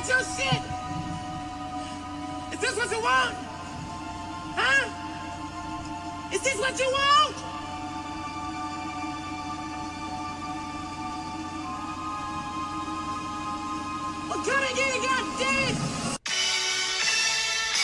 got your shit? Is this what you want? Huh? Is this what you want? Well, come and get it, goddamn!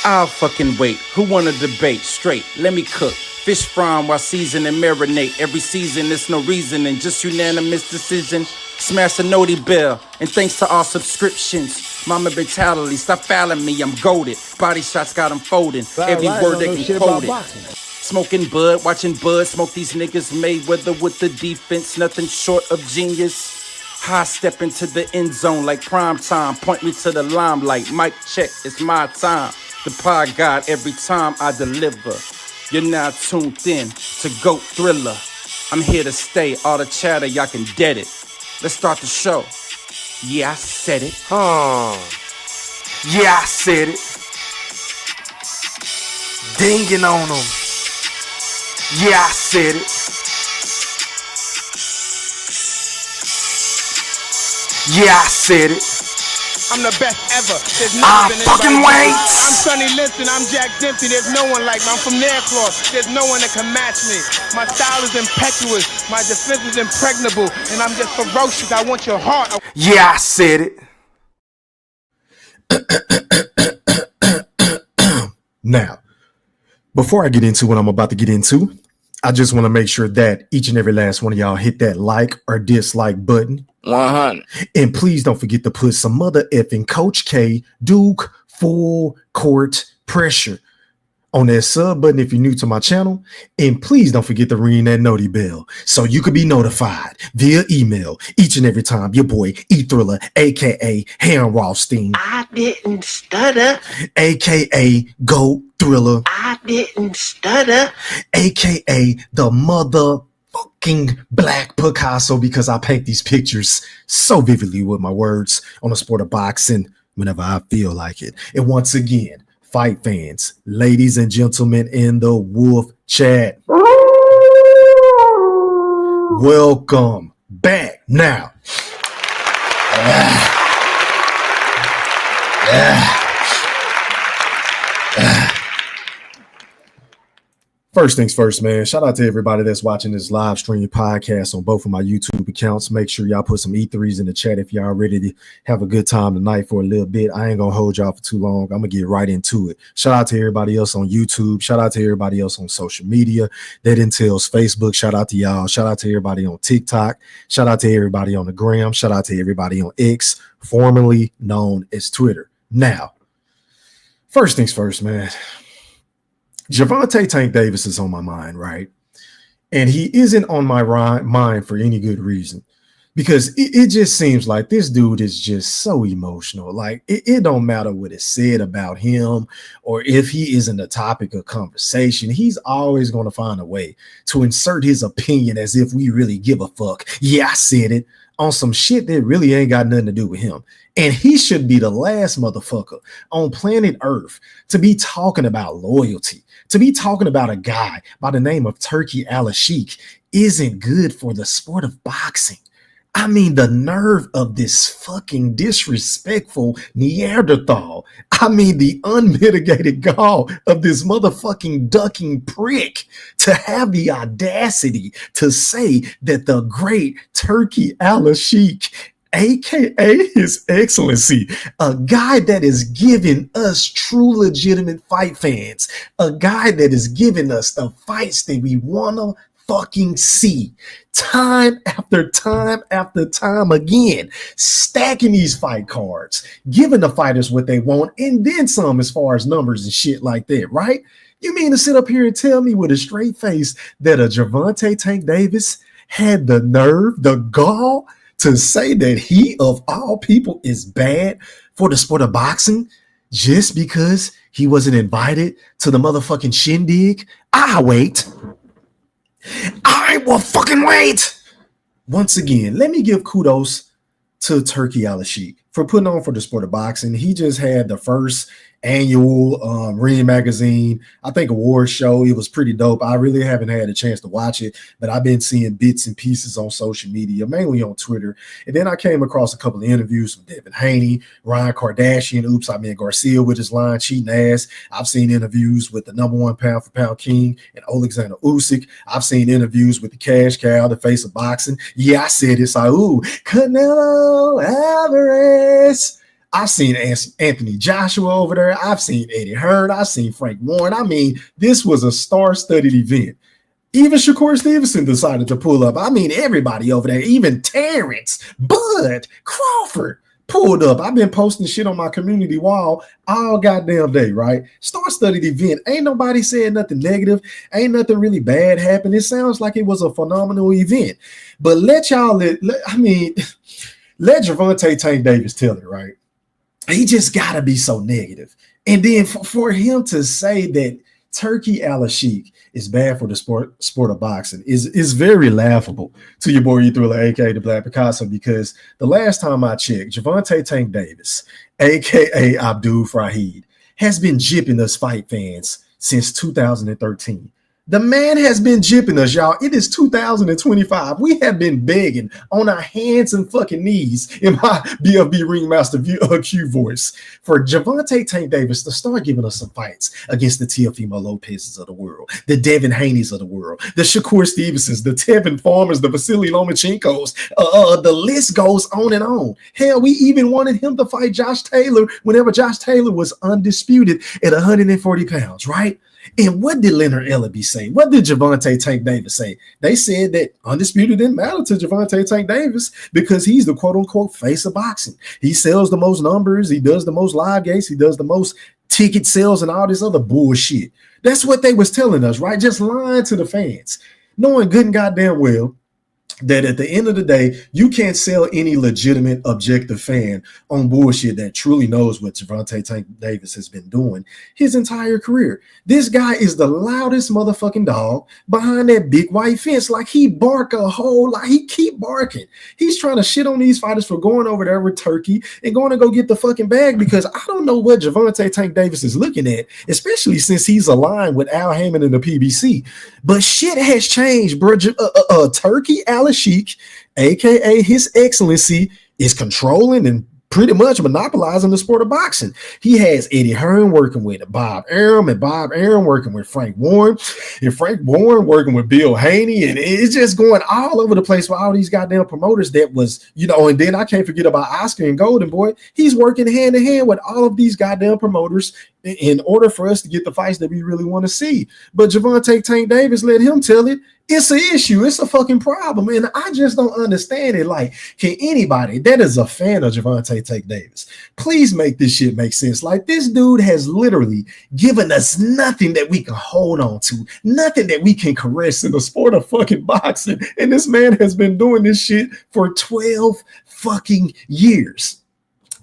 I'll fucking wait. Who wanna debate? Straight, let me cook. Fish frying while season and marinate. Every season, there's no reasoning, just unanimous decision. Smash the noti bell, and thanks to all subscriptions. Mama mentality, stop fouling me, I'm goated. Body shots got them folding. Every word they can quote it. Smoking bud, watching bud, smoke these niggas Mayweather with the defense, nothing short of genius. High step into the end zone like prime time. Point me to the limelight. Mic check, it's my time. The pod god every time I deliver. You're now tuned in to GOAT Thriller. I'm here to stay. All the chatter, y'all can dead it. Let's start the show. Yeah, I said it. Yeah, I said it. Dinging on them. Yeah, I said it. Yeah, I said it. I'm the best ever. There's never been fucking anybody. wait. I'm Sonny Liston. I'm Jack Dempsey. There's no one like me. I'm from Nairclaw. There's no one that can match me. My style is impetuous. My defense is impregnable. And I'm just ferocious. I want your heart. Yeah, I said it. Now, before I get into what I'm about to get into, I just want to make sure that each and every last one of y'all hit that like or dislike button. 100. And please don't forget to put some mother effing Coach K Duke full court pressure on that sub button if you're new to my channel. And please don't forget to ring that noti bell so you could be notified via email each and every time your boy E Thriller, aka Ham Rothstein, I didn't stutter, aka GOAT Thriller, I didn't stutter, aka the motherfucking Black Picasso, because I paint these pictures so vividly with my words on the sport of boxing whenever I feel like it. And once again, fight fans, ladies and gentlemen in the Wolf Chat, welcome back. Now, first things first, man. Shout out to everybody that's watching this live stream podcast on both of my YouTube accounts. Make sure y'all put some E3s in the chat if y'all ready to have a good time tonight for a little bit. I ain't gonna hold y'all for too long. I'm gonna get right into it. Shout out to everybody else on YouTube. Shout out to everybody else on social media. That entails Facebook. Shout out to y'all. Shout out to everybody on TikTok. Shout out to everybody on the gram. Shout out to everybody on X, formerly known as Twitter. Now, first things first, man. Gervonta Tank Davis is on my mind, right? And he isn't on my mind for any good reason, because it just seems like this dude is just so emotional. Like it don't matter what is said about him or if he isn't a topic of conversation. He's always going to find a way to insert his opinion as if we really give a fuck. Yeah, I said it, on some shit that really ain't got nothing to do with him. And he should be the last motherfucker on planet Earth to be talking about loyalty, to be talking about a guy by the name of Turki Alalshikh isn't good for the sport of boxing. I mean, the nerve of this fucking disrespectful Neanderthal. I mean, the unmitigated gall of this motherfucking ducking prick to have the audacity to say that the great Turki Alalshikh, aka His Excellency, a guy that is giving us true legitimate fight fans, a guy that is giving us the fights that we want to fucking see time after time after time again, stacking these fight cards, giving the fighters what they want and then some as far as numbers and shit like that, right? You mean to sit up here and tell me with a straight face that a Gervonta Tank Davis had the nerve, the gall to say that he of all people is bad for the sport of boxing just because he wasn't invited to the motherfucking shindig? I wait. I will fucking wait. Once again, let me give kudos to Turki Alalshikh for putting on for the sport of boxing. He just had the first annual Ring Magazine, I think, award show. It was pretty dope. I really haven't had a chance to watch it, but I've been seeing bits and pieces on social media, mainly on Twitter. And then I came across a couple of interviews from Devin Haney, Ryan Kardashian, Garcia with his line cheating ass. I've seen interviews with the #1 pound for pound king and Alexander Usyk. I've seen interviews with the cash cow, the face of boxing. Yeah, I said this. Canelo Alvarez. I've seen Anthony Joshua over there. I've seen Eddie Hearn. I've seen Frank Warren. I mean, this was a star-studded event. Even Shakur Stevenson decided to pull up. I mean, everybody over there, even Terrence, Bud, Crawford pulled up. I've been posting shit on my community wall all goddamn day, right? Star-studded event. Ain't nobody said nothing negative. Ain't nothing really bad happened. It sounds like it was a phenomenal event. But let Gervonta Tank Davis tell it, right? He just got to be so negative. And then for him to say that Turki Alalshikh is bad for the sport of boxing is very laughable to your boy Thriller, aka the Black Picasso, because the last time I checked, Gervonta Tank Davis, aka Abdul Fraudhid, has been jipping us fight fans since 2013. The man has been jipping us, y'all. It is 2025. We have been begging on our hands and fucking knees in my BFB Ringmaster Q voice for Gervonta Tank Davis to start giving us some fights against the Teofimo Lopez's of the world, the Devin Haney's of the world, the Shakur Stevensons, the Tevin Farmers, the Vasily Lomachenkos. The list goes on and on. Hell, we even wanted him to fight Josh Taylor whenever Josh Taylor was undisputed at 140 pounds, right? And what did Leonard Ellaby say? What did Gervonta Tank Davis say? They said that undisputed didn't matter to Gervonta Tank Davis because he's the quote-unquote face of boxing. He sells the most numbers. He does the most live gates. He does the most ticket sales and all this other bullshit. That's what they was telling us, right? Just lying to the fans, knowing good and goddamn well that at the end of the day, you can't sell any legitimate, objective fan on bullshit that truly knows what Gervonta Tank Davis has been doing his entire career. This guy is the loudest motherfucking dog behind that big white fence. Like, he bark a whole lot. He keep barking. He's trying to shit on these fighters for going over there with Turkey and going to go get the fucking bag, because I don't know what Gervonta Tank Davis is looking at, especially since he's aligned with Al Haymon in the PBC. But shit has changed, bro. Turki Alalshikh, aka His Excellency, is controlling and pretty much monopolizing the sport of boxing. He has Eddie Hearn working with Bob Arum, and Bob Arum working with Frank Warren, and Frank Warren working with Bill Haney, and it's just going all over the place for all these goddamn promoters that was, and then I can't forget about Oscar and Golden Boy. He's working hand in hand with all of these goddamn promoters in order for us to get the fights that we really want to see. But Gervonta Tank Davis, let him tell it. It's an issue. It's a fucking problem. And I just don't understand it. Like, can anybody that is a fan of Gervonta Tank Davis please make this shit make sense? Like, this dude has literally given us nothing that we can hold on to, nothing that we can caress in the sport of fucking boxing. And this man has been doing this shit for 12 fucking years.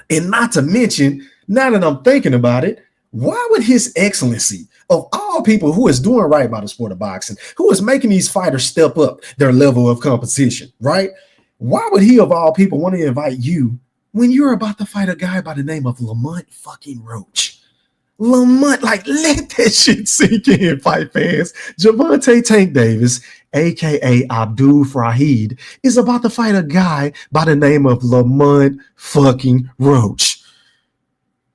And not to mention, now that I'm thinking about it, why would His Excellency, of all people, who is doing right by the sport of boxing, who is making these fighters step up their level of competition, right? Why would he, of all people, want to invite you when you're about to fight a guy by the name of Lamont fucking Roach? Lamont, like, let that shit sink in, fight fans. Gervonta Tank Davis, aka Abdul Fraudhid, is about to fight a guy by the name of Lamont fucking Roach.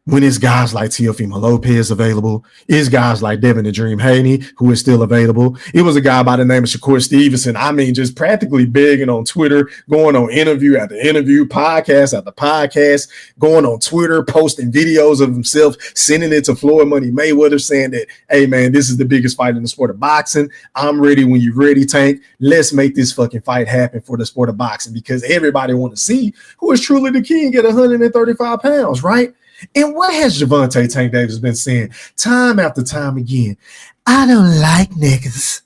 When it's guys like Teofimo Lopez available, it's guys like Devin the Dream Haney, who is still available. It was a guy by the name of Shakur Stevenson. I mean, just practically begging on Twitter, going on interview after interview, podcast after podcast, going on Twitter, posting videos of himself, sending it to Floyd Money Mayweather, saying that, hey, man, this is the biggest fight in the sport of boxing. I'm ready when you're ready, Tank. Let's make this fucking fight happen for the sport of boxing, because everybody want to see who is truly the king at 135 pounds, right? And what has Gervonta Tank Davis been saying time after time again? I don't like niggas.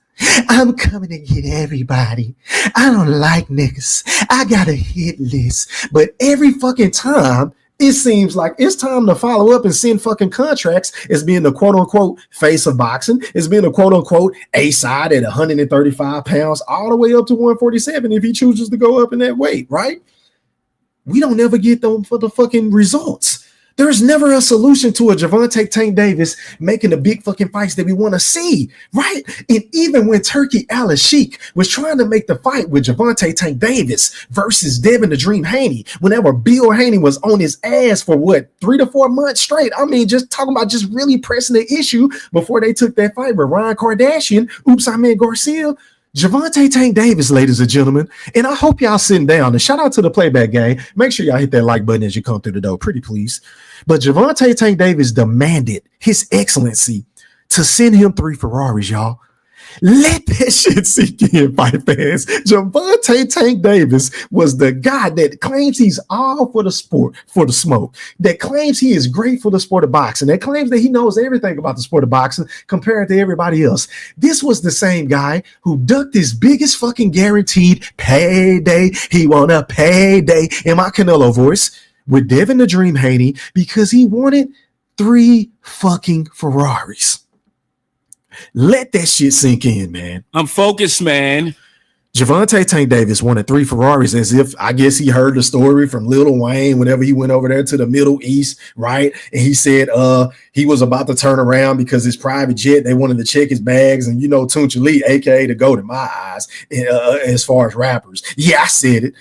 I'm coming to get everybody. I don't like niggas. I got a hit list. But every fucking time, it seems like it's time to follow up and send fucking contracts as being the quote-unquote face of boxing, as being the quote-unquote A-side at 135 pounds, all the way up to 147 if he chooses to go up in that weight, right? We don't ever get them for the fucking results. There's never a solution to a Gervonta Tank Davis making the big fucking fights that we want to see, right? And even when Turki Alalshikh was trying to make the fight with Gervonta Tank Davis versus Devin the Dream Haney, whenever Bill Haney was on his ass for what, 3 to 4 months straight. I mean, just talking about just really pressing the issue before they took that fight with Ryan Kardashian. Oops, I meant Garcia. Gervonta Tank Davis, ladies and gentlemen, and I hope y'all sitting down. And shout out to the playback gang. Make sure y'all hit that like button as you come through the door, pretty please. But Gervonta Tank Davis demanded His Excellency to send him 3 Ferraris, y'all. Let that shit sink in, fight fans. Gervonta Tank Davis was the guy that claims he's all for the sport, for the smoke, that claims he is great for the sport of boxing, that claims that he knows everything about the sport of boxing compared to everybody else. This was the same guy who ducked his biggest fucking guaranteed payday. He want a payday in my Canelo voice with Devin the Dream Haney because he wanted 3 fucking Ferraris. Let that shit sink in, man. I'm focused, man. Gervonta Tank Davis wanted 3 Ferraris as if, I guess he heard the story from Lil Wayne whenever he went over there to the Middle East, right? And he said he was about to turn around because his private jet, they wanted to check his bags. And, you know, Tunchi Lee, a.k.a. the GOAT in my eyes, as far as rappers. Yeah, I said it.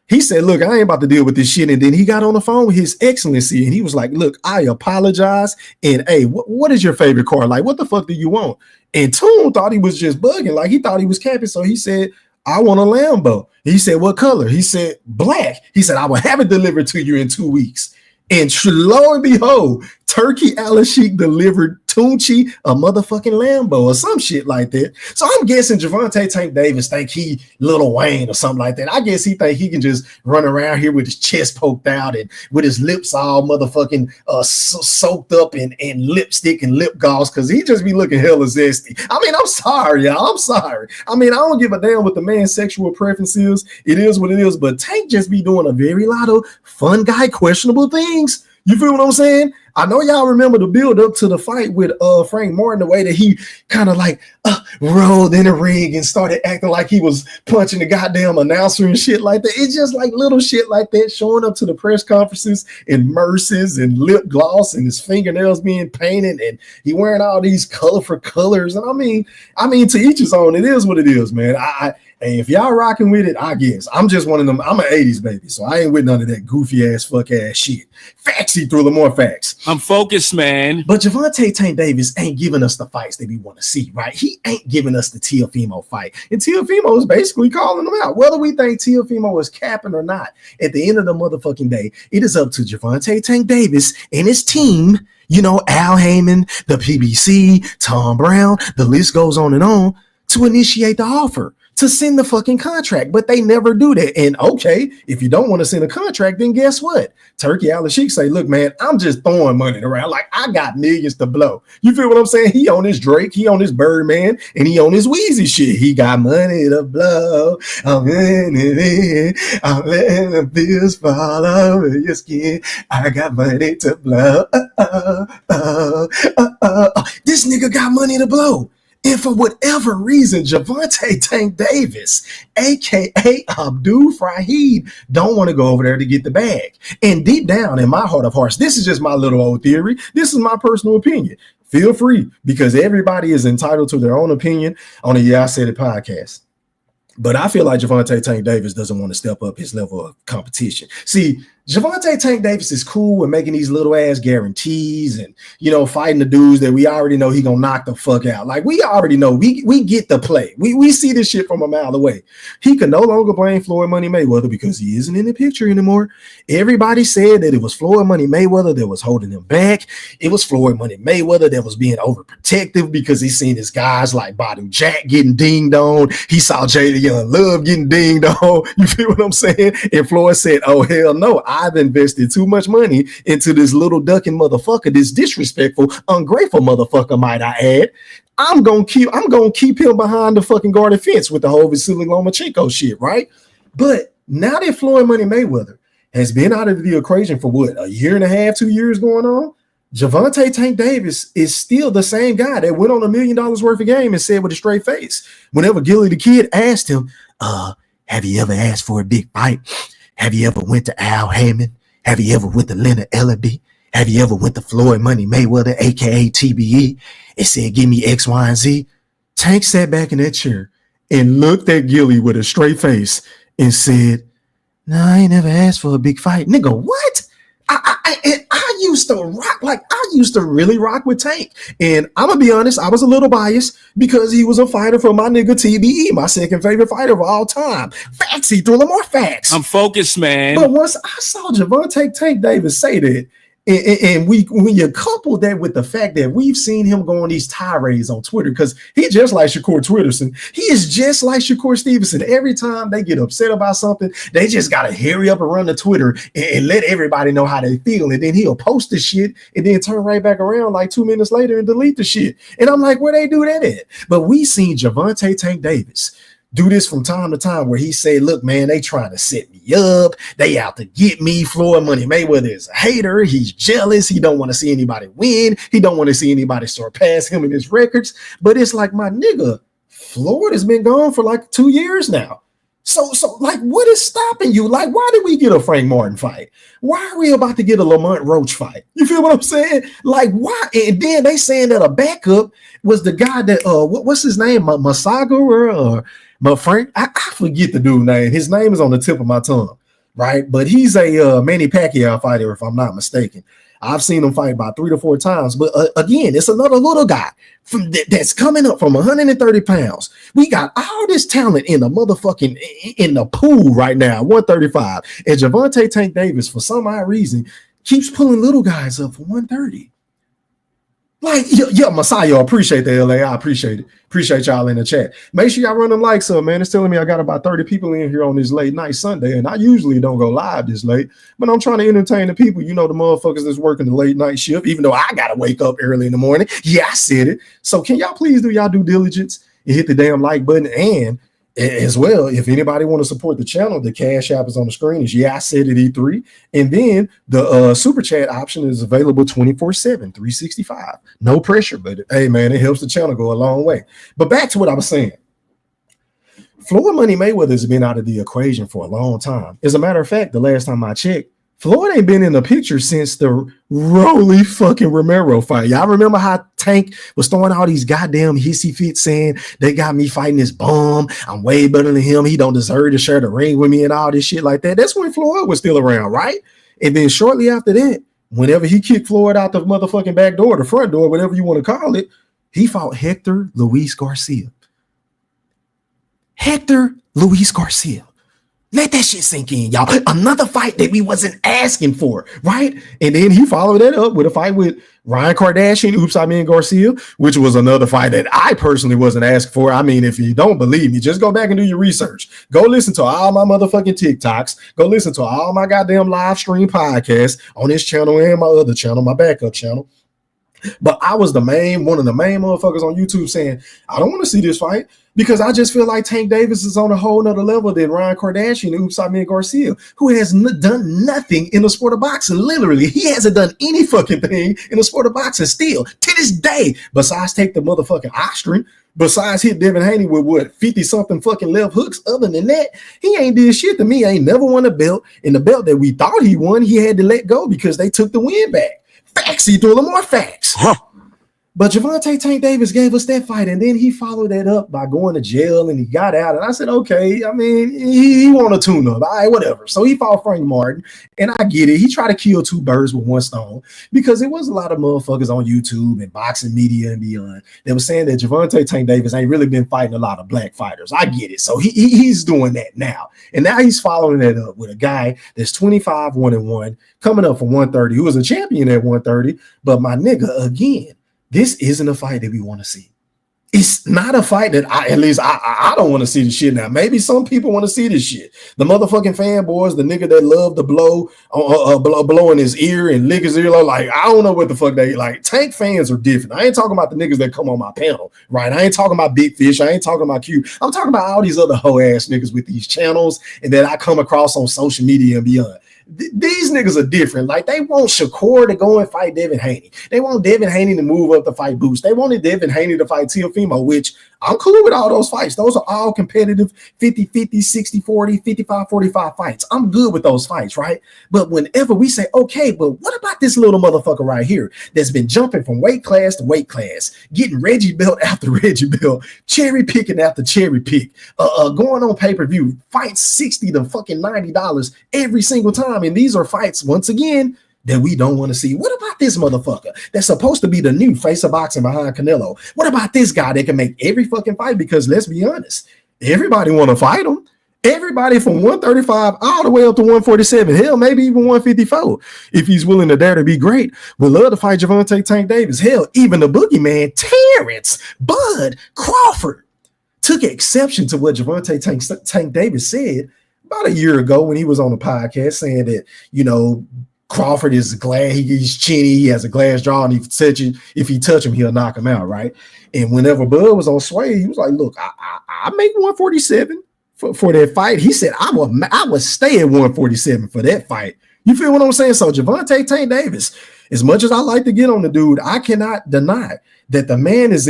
He said, look, I ain't about to deal with this shit. And then he got on the phone with His Excellency and he was like, look, I apologize. And hey, what is your favorite car? Like, what the fuck do you want? And Toon thought he was just bugging. Like, he thought he was capping. So he said, I want a Lambo. He said, what color? He said, black. He said, I will have it delivered to you in 2 weeks. And lo and behold, Turki Alalshikh delivered Tunchi a motherfucking Lambo or some shit like that. So I'm guessing Gervonta Tank Davis think he Lil Wayne or something like that. I guess he think he can just run around here with his chest poked out and with his lips all motherfucking soaked up in lipstick and lip gloss because he just be looking hella zesty. I mean, I'm sorry, y'all. I'm sorry. I mean, I don't give a damn what the man's sexual preference is. It is what it is. But Tank just be doing a very lot of fun guy questionable things. You feel what I'm saying? I know y'all remember the build up to the fight with Frank Martin, the way that he kind of like rolled in the ring and started acting like he was punching the goddamn announcer and shit like that. It's just like little shit like that, showing up to the press conferences in merces and lip gloss and his fingernails being painted and he wearing all these colorful colors. And I mean, to each his own. It is what it is, man. Hey, if y'all rocking with it, I guess. I'm just one of them. I'm an 80s baby, so I ain't with none of that goofy ass, fuck ass shit. Factsy Thriller, more facts. I'm focused, man. But Gervonta Tank Davis ain't giving us the fights that we want to see, right? He ain't giving us the Teofimo fight. And Teofimo is basically calling him out. Whether we think Teofimo is capping or not, at the end of the motherfucking day, it is up to Gervonta Tank Davis and his team, you know, Al Heyman, the PBC, Tom Brown, the list goes on, to initiate the offer, to send the fucking contract, but they never do that. And okay, if you don't want to send a contract, then guess what? Turki Alalshikh say, look, man, I'm just throwing money around. Like, I got millions to blow. You feel what I'm saying? He on his Drake, he on his Birdman, and he on his Weezy shit. He got money to blow. I'm letting the bills fall over your skin. I got money to blow. This nigga got money to blow. And for whatever reason, Gervonta Tank Davis, a.k.a. Abdul Fraudhid, don't want to go over there to get the bag. And deep down in my heart of hearts, this is just my little old theory. This is my personal opinion. Feel free, because everybody is entitled to their own opinion on the Yeah, I Said It podcast. But I feel like Gervonta Tank Davis doesn't want to step up his level of competition. See, Gervonta Tank Davis is cool with making these little ass guarantees and, you know, fighting the dudes that we already know he gonna knock the fuck out. Like, we already know, we get the play. We see this shit from a mile away. He can no longer blame Floyd Money Mayweather because he isn't in the picture anymore. Everybody said that it was Floyd Money Mayweather that was holding him back. It was Floyd Money Mayweather that was being overprotective because he seen his guys like Badu Jack getting dinged on. He saw Jada Young Love getting dinged on. You feel what I'm saying? And Floyd said, oh, hell no. I've invested too much money into this little ducking motherfucker, this disrespectful, ungrateful motherfucker, might I add. I'm gonna keep him behind the fucking guarded fence with the whole Vasily Lomachenko shit, right? But now that Floyd Money Mayweather has been out of the equation for what, a year and a half, 2 years going on, Gervonta Tank Davis is still the same guy that went on $1 million worth of game and said with a straight face, whenever Gilly the Kid asked him, have you ever asked for a big fight? Have you ever went to Al Heyman Have you ever went to Leonard Ellaby? Have you ever went to Floyd Money Mayweather, aka TBE, and said, give me X, Y, and Z? Tank sat back in that chair and looked at Gilly with a straight face and said, no, I ain't never asked for a big fight. Nigga, what? I used to rock, like I used to really rock with Tank. And I'm gonna be honest, I was a little biased because he was a fighter for my nigga TBE, my second favorite fighter of all time. Facts, he threw them more facts. I'm focused, man. But once I saw Gervonta Tank Davis say that, and when you couple that with the fact that we've seen him go on these tirades on Twitter, because he just like Shakur Twitterson. He is just like Shakur Stevenson. Every time they get upset about something, they just got to hurry up and run to Twitter and let everybody know how they feel. And then he'll post the shit and then turn right back around like 2 minutes later and delete the shit. And I'm like, where they do that at? But we seen Gervonta Tank Davis do this from time to time where he say, look, man, they trying to set me up. They out to get me. Floyd Money Mayweather is a hater. He's jealous. He don't want to see anybody win. He don't want to see anybody surpass him in his records. But it's like, my nigga, Floyd has been gone for like 2 years now. So like, what is stopping you? Like, why did we get a Frank Martin fight? Why are we about to get a Lamont Roach fight? You feel what I'm saying? Like, why? And then they saying that a backup was the guy that, what's his name? Masaga or but Frank, I forget the dude's name. His name is on the tip of my tongue, right? But he's a Manny Pacquiao fighter, if I'm not mistaken. I've seen him fight about 3 to 4 times. But again, it's another little guy that's coming up from 130 pounds. We got all this talent in the motherfucking in the pool right now, 135. And Gervonta Tank Davis, for some odd reason, keeps pulling little guys up for 130. Like, yeah, Messiah, appreciate the LA. I appreciate it. Appreciate y'all in the chat. Make sure y'all run them likes up, man. It's telling me I got about 30 people in here on this late night Sunday, and I usually don't go live this late, but I'm trying to entertain the people. You know, the motherfuckers that's working the late night shift, even though I got to wake up early in the morning. Yeah, I said it. So can y'all please do y'all due diligence and hit the damn like button? And as well, if anybody want to support the channel, the Cash App is on the screen. Is I said it E3. And then the super chat option is available 24/7, 365. No pressure, but hey, man, it helps the channel go a long way. But back to what I was saying. Floyd Money Mayweather has been out of the equation for a long time. As a matter of fact, the last time I checked, Floyd ain't been in the picture since the Rolly fucking Romero fight. Y'all remember how Tank was throwing all these goddamn hissy fits saying they got me fighting this bum. I'm way better than him. He don't deserve to share the ring with me and all this shit like that. That's when Floyd was still around, right? And then shortly after that, whenever he kicked Floyd out the motherfucking back door, the front door, whatever you want to call it, he fought Hector Luis Garcia. Hector Luis Garcia. Let that shit sink in, y'all. Another fight that we wasn't asking for, right? And then he followed that up with a fight with Ryan Kardashian, Garcia, which was another fight that I personally wasn't asking for. I mean, if you don't believe me, just go back and do your research. Go listen to all my motherfucking TikToks. Go listen to all my goddamn live stream podcasts on this channel and my other channel, my backup channel. But I was one of the main motherfuckers on YouTube saying, I don't want to see this fight because I just feel like Tank Davis is on a whole nother level than Ryan Kardashian and Garcia, who has done nothing in the sport of boxing. Literally, he hasn't done any fucking thing in the sport of boxing still to this day, besides take the motherfucking Austrian, besides hit Devin Haney with what, 50-something fucking left hooks. Other than that, he ain't did shit to me. Ain't never won a belt. And the belt that we thought he won, he had to let go because they took the win back. Facts, he threw them more facts. But Gervonta Tank Davis gave us that fight, and then he followed that up by going to jail, and he got out. And I said, okay, I mean, he want a tune-up. All right, whatever. So he fought Frank Martin, and I get it. He tried to kill 2 birds with 1 stone because it was a lot of motherfuckers on YouTube and boxing media and beyond that was saying that Gervonta Tank Davis ain't really been fighting a lot of black fighters. I get it. So he's doing that now. And now he's following that up with a guy that's 25-1-1, coming up for 130, who was a champion at 130. But my nigga, again, this isn't a fight that we want to see. It's not a fight that I don't want to see the shit now. Maybe some people want to see this shit. The motherfucking fanboys, the nigga that love to blow in his ear and lick his ear, like, I don't know what the fuck they like. Tank fans are different. I ain't talking about the niggas that come on my panel, right? I ain't talking about Big Fish. I ain't talking about Q. I'm talking about all these other hoe ass niggas with these channels and that I come across on social media and beyond. These niggas are different. Like, they want Shakur to go and fight Devin Haney. They want Devin Haney to move up to fight Boost. They wanted Devin Haney to fight Teofimo, which I'm cool with all those fights. Those are all competitive 50-50, 60-40, 55-45 fights. I'm good with those fights, right? But whenever we say, okay, but what about this little motherfucker right here that's been jumping from weight class to weight class, getting Reggie belt after Reggie belt, cherry picking after cherry pick, going on pay-per-view, fights $60 to fucking $90 every single time. And these are fights, once again, that we don't want to see. What about this motherfucker that's supposed to be the new face of boxing behind Canelo? What about this guy that can make every fucking fight? Because let's be honest, everybody want to fight him. Everybody from 135 all the way up to 147, hell, maybe even 154, if he's willing to dare to be great, would love to fight Gervonta Tank Davis. Hell, even the boogeyman, Terrence Bud Crawford, took exception to what Gervonta Tank Davis said about a year ago when he was on the podcast saying that, you know, Crawford is glad he's chinny, he has a glass jaw, and if he touch him, he'll knock him out, right? And whenever Bud was on Sway, he was like, look, I make 147 for that fight. He said, I would stay at 147 for that fight. You feel what I'm saying? So Gervonta Tank Davis, as much as I like to get on the dude, I cannot deny that the man has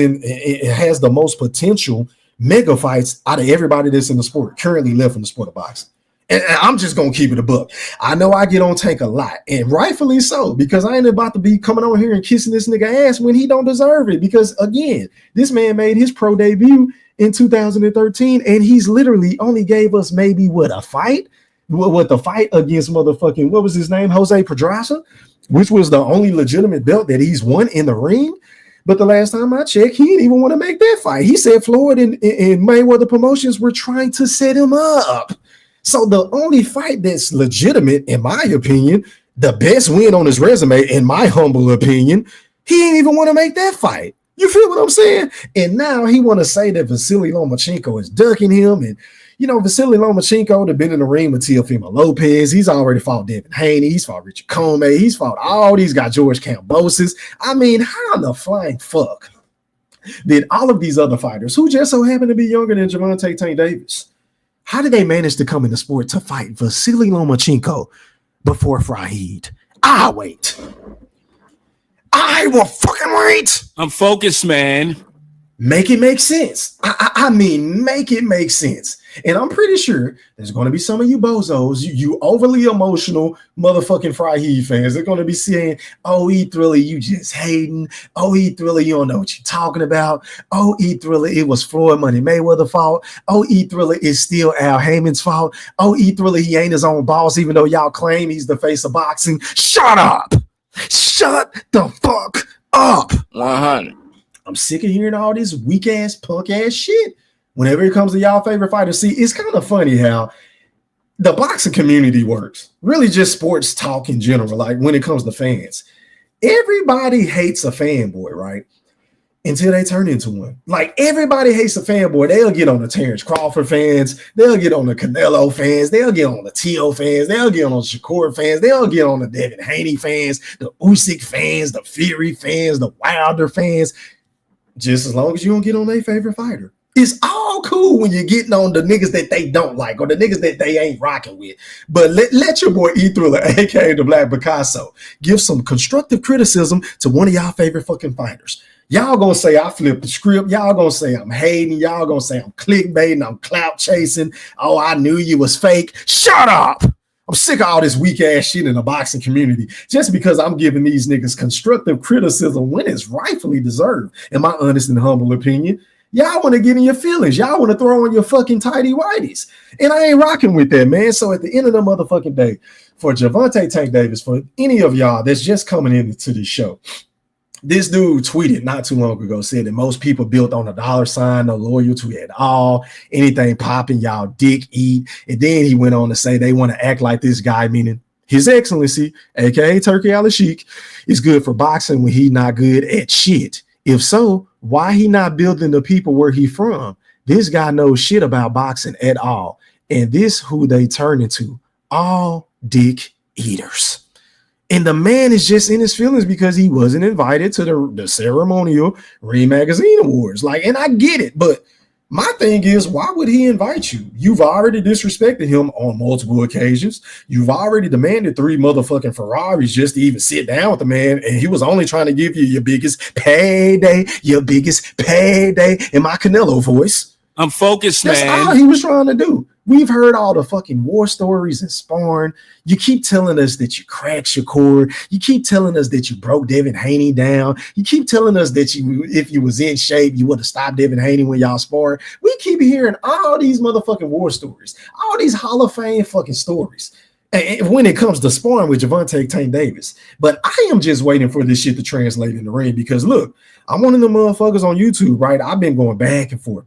the most potential mega fights out of everybody that's in the sport, currently left in the sport of boxing. And I'm just going to keep it a buck. I know I get on Tank a lot, and rightfully so, because I ain't about to be coming on here and kissing this nigga ass when he don't deserve it. Because, again, this man made his pro debut in 2013, and he's literally only gave us maybe, a fight? What, the fight against motherfucking, what was his name? Jose Pedraza, which was the only legitimate belt that he's won in the ring. But the last time I checked, he didn't even want to make that fight. He said Floyd and Mayweather Promotions were trying to set him up. So the only fight that's legitimate, in my opinion, the best win on his resume, in my humble opinion, he didn't even want to make that fight. You feel what I'm saying? And now he want to say that Vasily Lomachenko is ducking him. And, you know, Vasily Lomachenko has been in the ring with Teofimo Lopez. He's already fought Devin Haney. He's fought Richard Comey. He's fought all these guys, George Kambosos. I mean, how in the flying fuck did all of these other fighters, who just so happen to be younger than Gervonta Tank Davis, how did they manage to come in the sport to fight Vasily Lomachenko before Fraudhid? I'll wait. I will fucking wait. I'm focused, man. Make it make sense. I mean, make it make sense. And I'm pretty sure there's going to be some of you bozos, you overly emotional motherfucking Fraudhid fans. They're going to be saying, oh, E-Thriller, you just hating. Oh, E-Thriller, you don't know what you're talking about. Oh, E-Thriller, it was Floyd Money Mayweather fault. Oh, E-Thriller, it's still Al Heyman's fault. Oh, E-Thriller, he ain't his own boss, even though y'all claim he's the face of boxing. Shut up. Shut the fuck up. 100. I'm sick of hearing all this weak ass, punk ass shit. Whenever it comes to y'all favorite fighters, see, it's kind of funny how the boxing community works. Really just sports talk in general, like when it comes to fans. Everybody hates a fanboy, right? Until they turn into one. Like, everybody hates a fanboy. They'll get on the Terrence Crawford fans. They'll get on the Canelo fans. They'll get on the T.O. fans. They'll get on the Shakur fans. They'll get on the Devin Haney fans, the Usyk fans, the Fury fans, the Wilder fans. Just as long as you don't get on their favorite fighter. It's all cool when you're getting on the niggas that they don't like or the niggas that they ain't rocking with. But let your boy E-Thriller, aka the Black Picasso, give some constructive criticism to one of y'all favorite fucking fighters. Y'all gonna say I flipped the script. Y'all gonna say I'm hating. Y'all gonna say I'm clickbaiting. I'm clout chasing. Oh, I knew you was fake. Shut up. I'm sick of all this weak ass shit in the boxing community just because I'm giving these niggas constructive criticism when it's rightfully deserved, in my honest and humble opinion. Y'all want to get in your feelings. Y'all want to throw on your fucking tighty whities. And I ain't rocking with that, man. So at the end of the motherfucking day, for Gervonta Tank Davis, for any of y'all that's just coming into this show, this dude tweeted not too long ago, said that most people built on a dollar sign, no loyalty at all, anything popping, y'all dick eat. And then he went on to say they want to act like this guy, meaning His Excellency, aka Turki Alalshikh, is good for boxing when he not good at shit. If so, why he not building the people where he from? This guy knows shit about boxing at all. And this who they turn into, all dick eaters. And the man is just in his feelings because he wasn't invited to the ceremonial Ring Magazine Awards. Like, and I get it, but My thing is, why would he invite you? You've already disrespected him on multiple occasions. You've already demanded 3 motherfucking Ferraris just to even sit down with the man, and he was only trying to give you your biggest payday in my Canelo voice. I'm focused, That's man. all he was trying to do. We've heard all the fucking war stories and sparring. You keep telling us that you cracked Shakur. You keep telling us that you broke Devin Haney down. You keep telling us that if you was in shape, you would have stopped Devin Haney when y'all sparred. We keep hearing all these motherfucking war stories, all these Hall of Fame fucking stories. And when it comes to sparring with Gervonta Tank Davis. But I am just waiting for this shit to translate in the ring because look, I'm one of the motherfuckers on YouTube, right? I've been going back and forth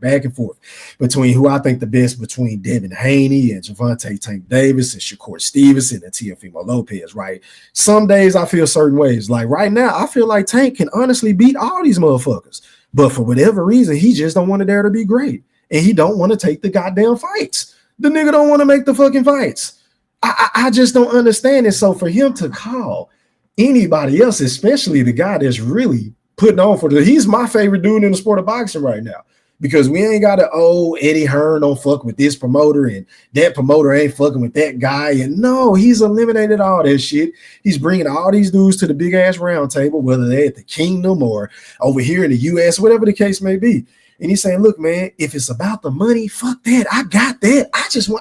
between who I think the best between Devin Haney and Gervonta Tank Davis and Shakur Stevenson and Teofimo Lopez, right? Some days I feel certain ways. Like right now, I feel like Tank can honestly beat all these motherfuckers. But for whatever reason, he just don't want to dare to be great. And he don't want to take the goddamn fights. The nigga don't want to make the fucking fights. I just don't understand it. So for him to call anybody else, especially the guy that's really putting on for he's my favorite dude in the sport of boxing right now because we ain't got Eddie Hearn don't fuck with this promoter and that promoter ain't fucking with that guy. And no, he's eliminated all that shit. He's bringing all these dudes to the big ass round table, whether they're at the Kingdom or over here in the US, whatever the case may be. And he's saying, look, man, if it's about the money, fuck that. I got that.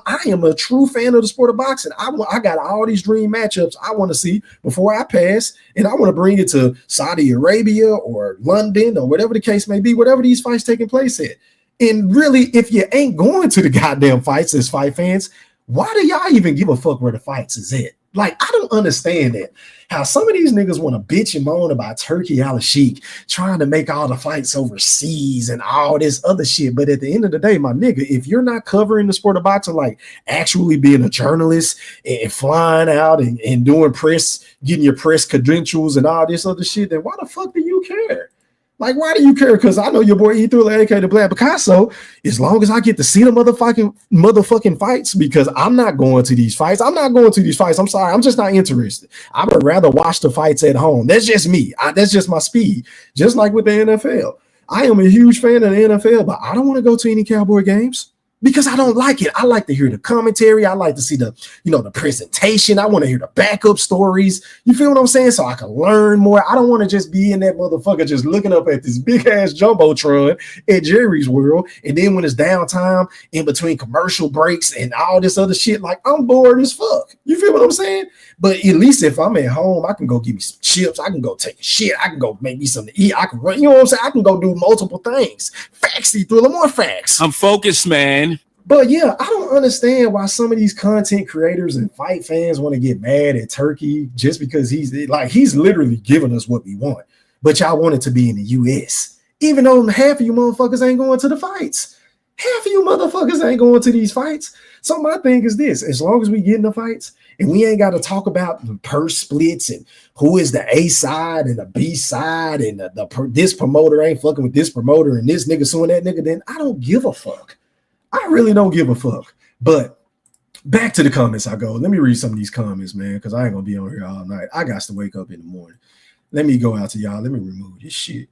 I am a true fan of the sport of boxing. I got all these dream matchups I want to see before I pass. And I want to bring it to Saudi Arabia or London or whatever the case may be, whatever these fights taking place at. And really, if you ain't going to the goddamn fights as fight fans, why do y'all even give a fuck where the fights is at? Like, I don't understand that. How some of these niggas want to bitch and moan about Turki Alalshikh trying to make all the fights overseas and all this other shit. But at the end of the day, my nigga, if you're not covering the sport of boxing, like actually being a journalist and flying out and doing press, getting your press credentials and all this other shit, then why the fuck do you care? Like, why do you care? Because I know your boy E3 AK the Black Picasso, as long as I get to see the motherfucking fights, because I'm not going to these fights. I'm sorry. I'm just not interested. I would rather watch the fights at home. That's just me. That's just my speed. Just like with the NFL. I am a huge fan of the NFL, but I don't want to go to any Cowboy games. Because I don't like it. I like to hear the commentary. I like to see the presentation. I want to hear the backup stories. You feel what I'm saying? So I can learn more. I don't want to just be in that motherfucker just looking up at this big ass jumbotron at Jerry's World. And then when it's downtime in between commercial breaks and all this other shit, like I'm bored as fuck. You feel what I'm saying? But at least if I'm at home, I can go get me some chips. I can go take a shit. I can go make me something to eat. I can run. You know what I'm saying? I can go do multiple things. Factsy Thriller, more facts. I'm focused, man. But yeah, I don't understand why some of these content creators and fight fans want to get mad at Turki just because he's literally giving us what we want. But y'all want it to be in the US. Even though half of you motherfuckers ain't going to the fights. Half of you motherfuckers ain't going to these fights. So my thing is this, as long as we get in the fights and we ain't got to talk about the purse splits and who is the A side and the B side and this promoter ain't fucking with this promoter and this nigga suing that nigga, then I don't give a fuck. I really don't give a fuck. But back to the comments I go. Let me read some of these comments, man, because I ain't going to be on here all night. I got to wake up in the morning. Let me go out to y'all. Let me remove this shit.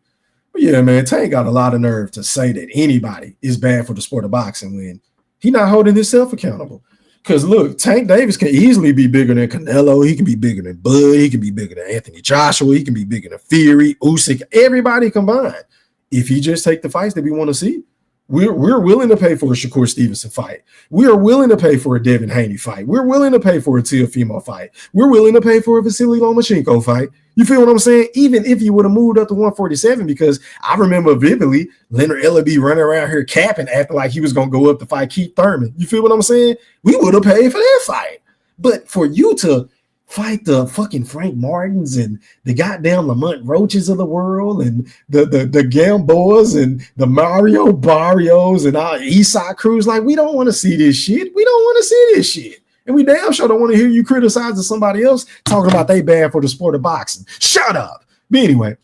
But yeah, man, Tank got a lot of nerve to say that anybody is bad for the sport of boxing when he not holding himself accountable. Because look, Tank Davis can easily be bigger than Canelo. He can be bigger than Bud. He can be bigger than Anthony Joshua. He can be bigger than Fury, Usyk, everybody combined. If he just take the fights that we want to see, we're willing to pay for a Shakur Stevenson fight. We are willing to pay for a Devin Haney fight. We're willing to pay for a Teofimo fight. We're willing to pay for a Vasily Lomachenko fight. You feel what I'm saying? Even if you would have moved up to 147, because I remember vividly Leonard Ellaby running around here capping, acting like he was going to go up to fight Keith Thurman. You feel what I'm saying? We would have paid for that fight. But for you to fight the fucking Frank Martins and the goddamn Lamont Roaches of the world and the Gamboas and the Mario Barrios and our Eastside crews, like, we don't want to see this shit. We don't want to see this shit. And we damn sure don't want to hear you criticizing somebody else talking about they bad for the sport of boxing. Shut up. But anyway,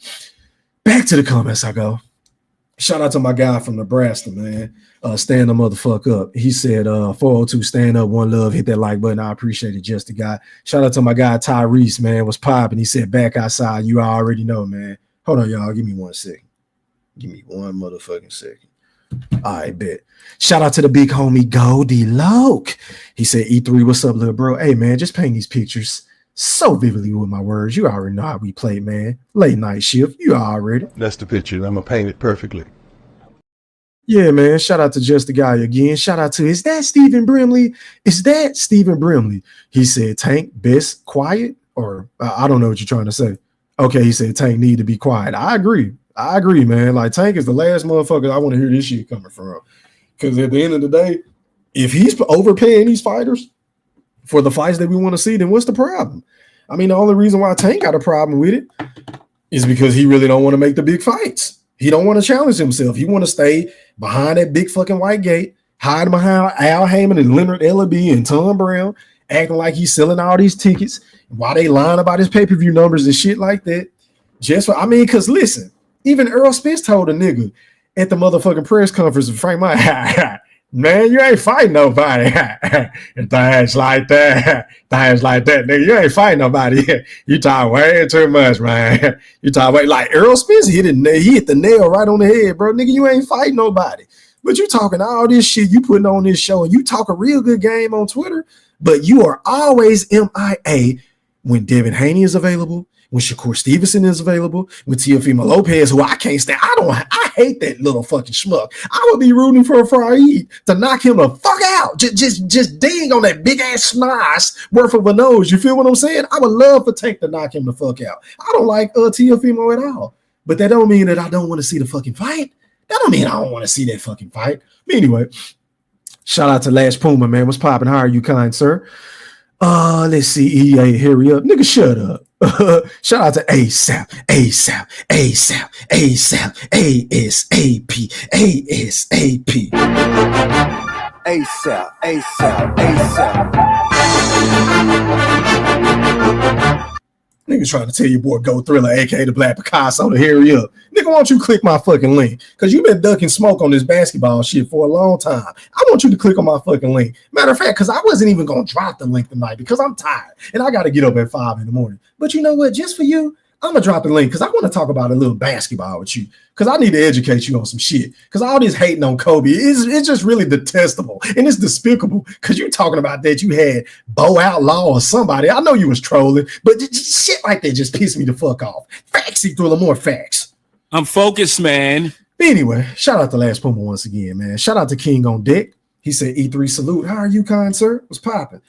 back to the comments I go. Shout out to my guy from Nebraska, man. Stand the motherfucker up. He said 402 stand up, one love, hit that like button. I appreciate it, just the guy. Shout out to my guy Tyrese, man. Was popping. He said back outside. You already know, man. Hold on, y'all. Give me 1 second. Give me one motherfucking second. I bet. Shout out to the big homie Goldie Loke. He said, E3, what's up, little bro? Hey, man, just paint these pictures so vividly with my words. You already know how we play, man. Late night shift. You already. That's the picture. I'm going to paint it perfectly. Yeah, man. Shout out to Just the Guy again. Shout out to, is that Stephen Brimley? Is that Stephen Brimley? He said, Tank, best quiet? Or I don't know what you're trying to say. Okay, he said, Tank need to be quiet. I agree, man. Like, Tank is the last motherfucker I want to hear this shit coming from. Because at the end of the day, if he's overpaying these fighters for the fights that we want to see, then what's the problem? I mean, the only reason why Tank got a problem with it is because he really don't want to make the big fights. He don't want to challenge himself. He want to stay behind that big fucking white gate, hide behind Al Heyman and Leonard Ellaby and Tom Brown, acting like he's selling all these tickets while they lying about his pay-per-view numbers and shit like that. Just for, I mean, because listen, even Earl Spence told a nigga at the motherfucking press conference of Frank Mike, man, you ain't fighting nobody. And things like that, nigga, you ain't fighting nobody. You talk way too much, man. You talk way like Earl Spence he hit the nail right on the head, bro. Nigga, you ain't fighting nobody. But you talking all this shit you putting on this show, and you talk a real good game on Twitter, but you are always MIA when Devin Haney is available, when Shakur Stevenson is available, when Teofimo Lopez, who I can't stand. I hate that little fucking schmuck. I would be rooting for Fraudhid to knock him the fuck out. Just ding on that big ass snice worth of a nose. You feel what I'm saying? I would love for Tank to knock him the fuck out. I don't like Teofimo at all. But that don't mean that I don't want to see the fucking fight. That don't mean I don't want to see that fucking fight. Anyway, shout out to Lash Puma, man. What's popping? How are you, kind sir? Let's see. EA, hurry up. Nigga, shut up. Shout out to ASAP, ASAP, ASAP, ASAP, ASAP, ASAP. ASAP, ASAP, ASAP. Niggas trying to tell your boy Go Thriller, aka the Black Picasso, to hurry up. Nigga, why don't you click my fucking link? Because you've been ducking smoke on this basketball shit for a long time. I want you to click on my fucking link. Matter of fact, because I wasn't even going to drop the link tonight because I'm tired and I got to get up at 5 in the morning. But you know what? Just for you, I'm going to drop the link because I want to talk about a little basketball with you because I need to educate you on some shit because all this hating on Kobe, it's just really detestable and it's despicable because you're talking about that you had Bo Outlaw or somebody. I know you was trolling, but just shit like that just pissed me the fuck off. Factsy Thriller, more facts. I'm focused, man. Anyway, shout out to Last Puma once again, man. Shout out to King on deck. He said, E3 salute. How are you, kind sir? What's popping?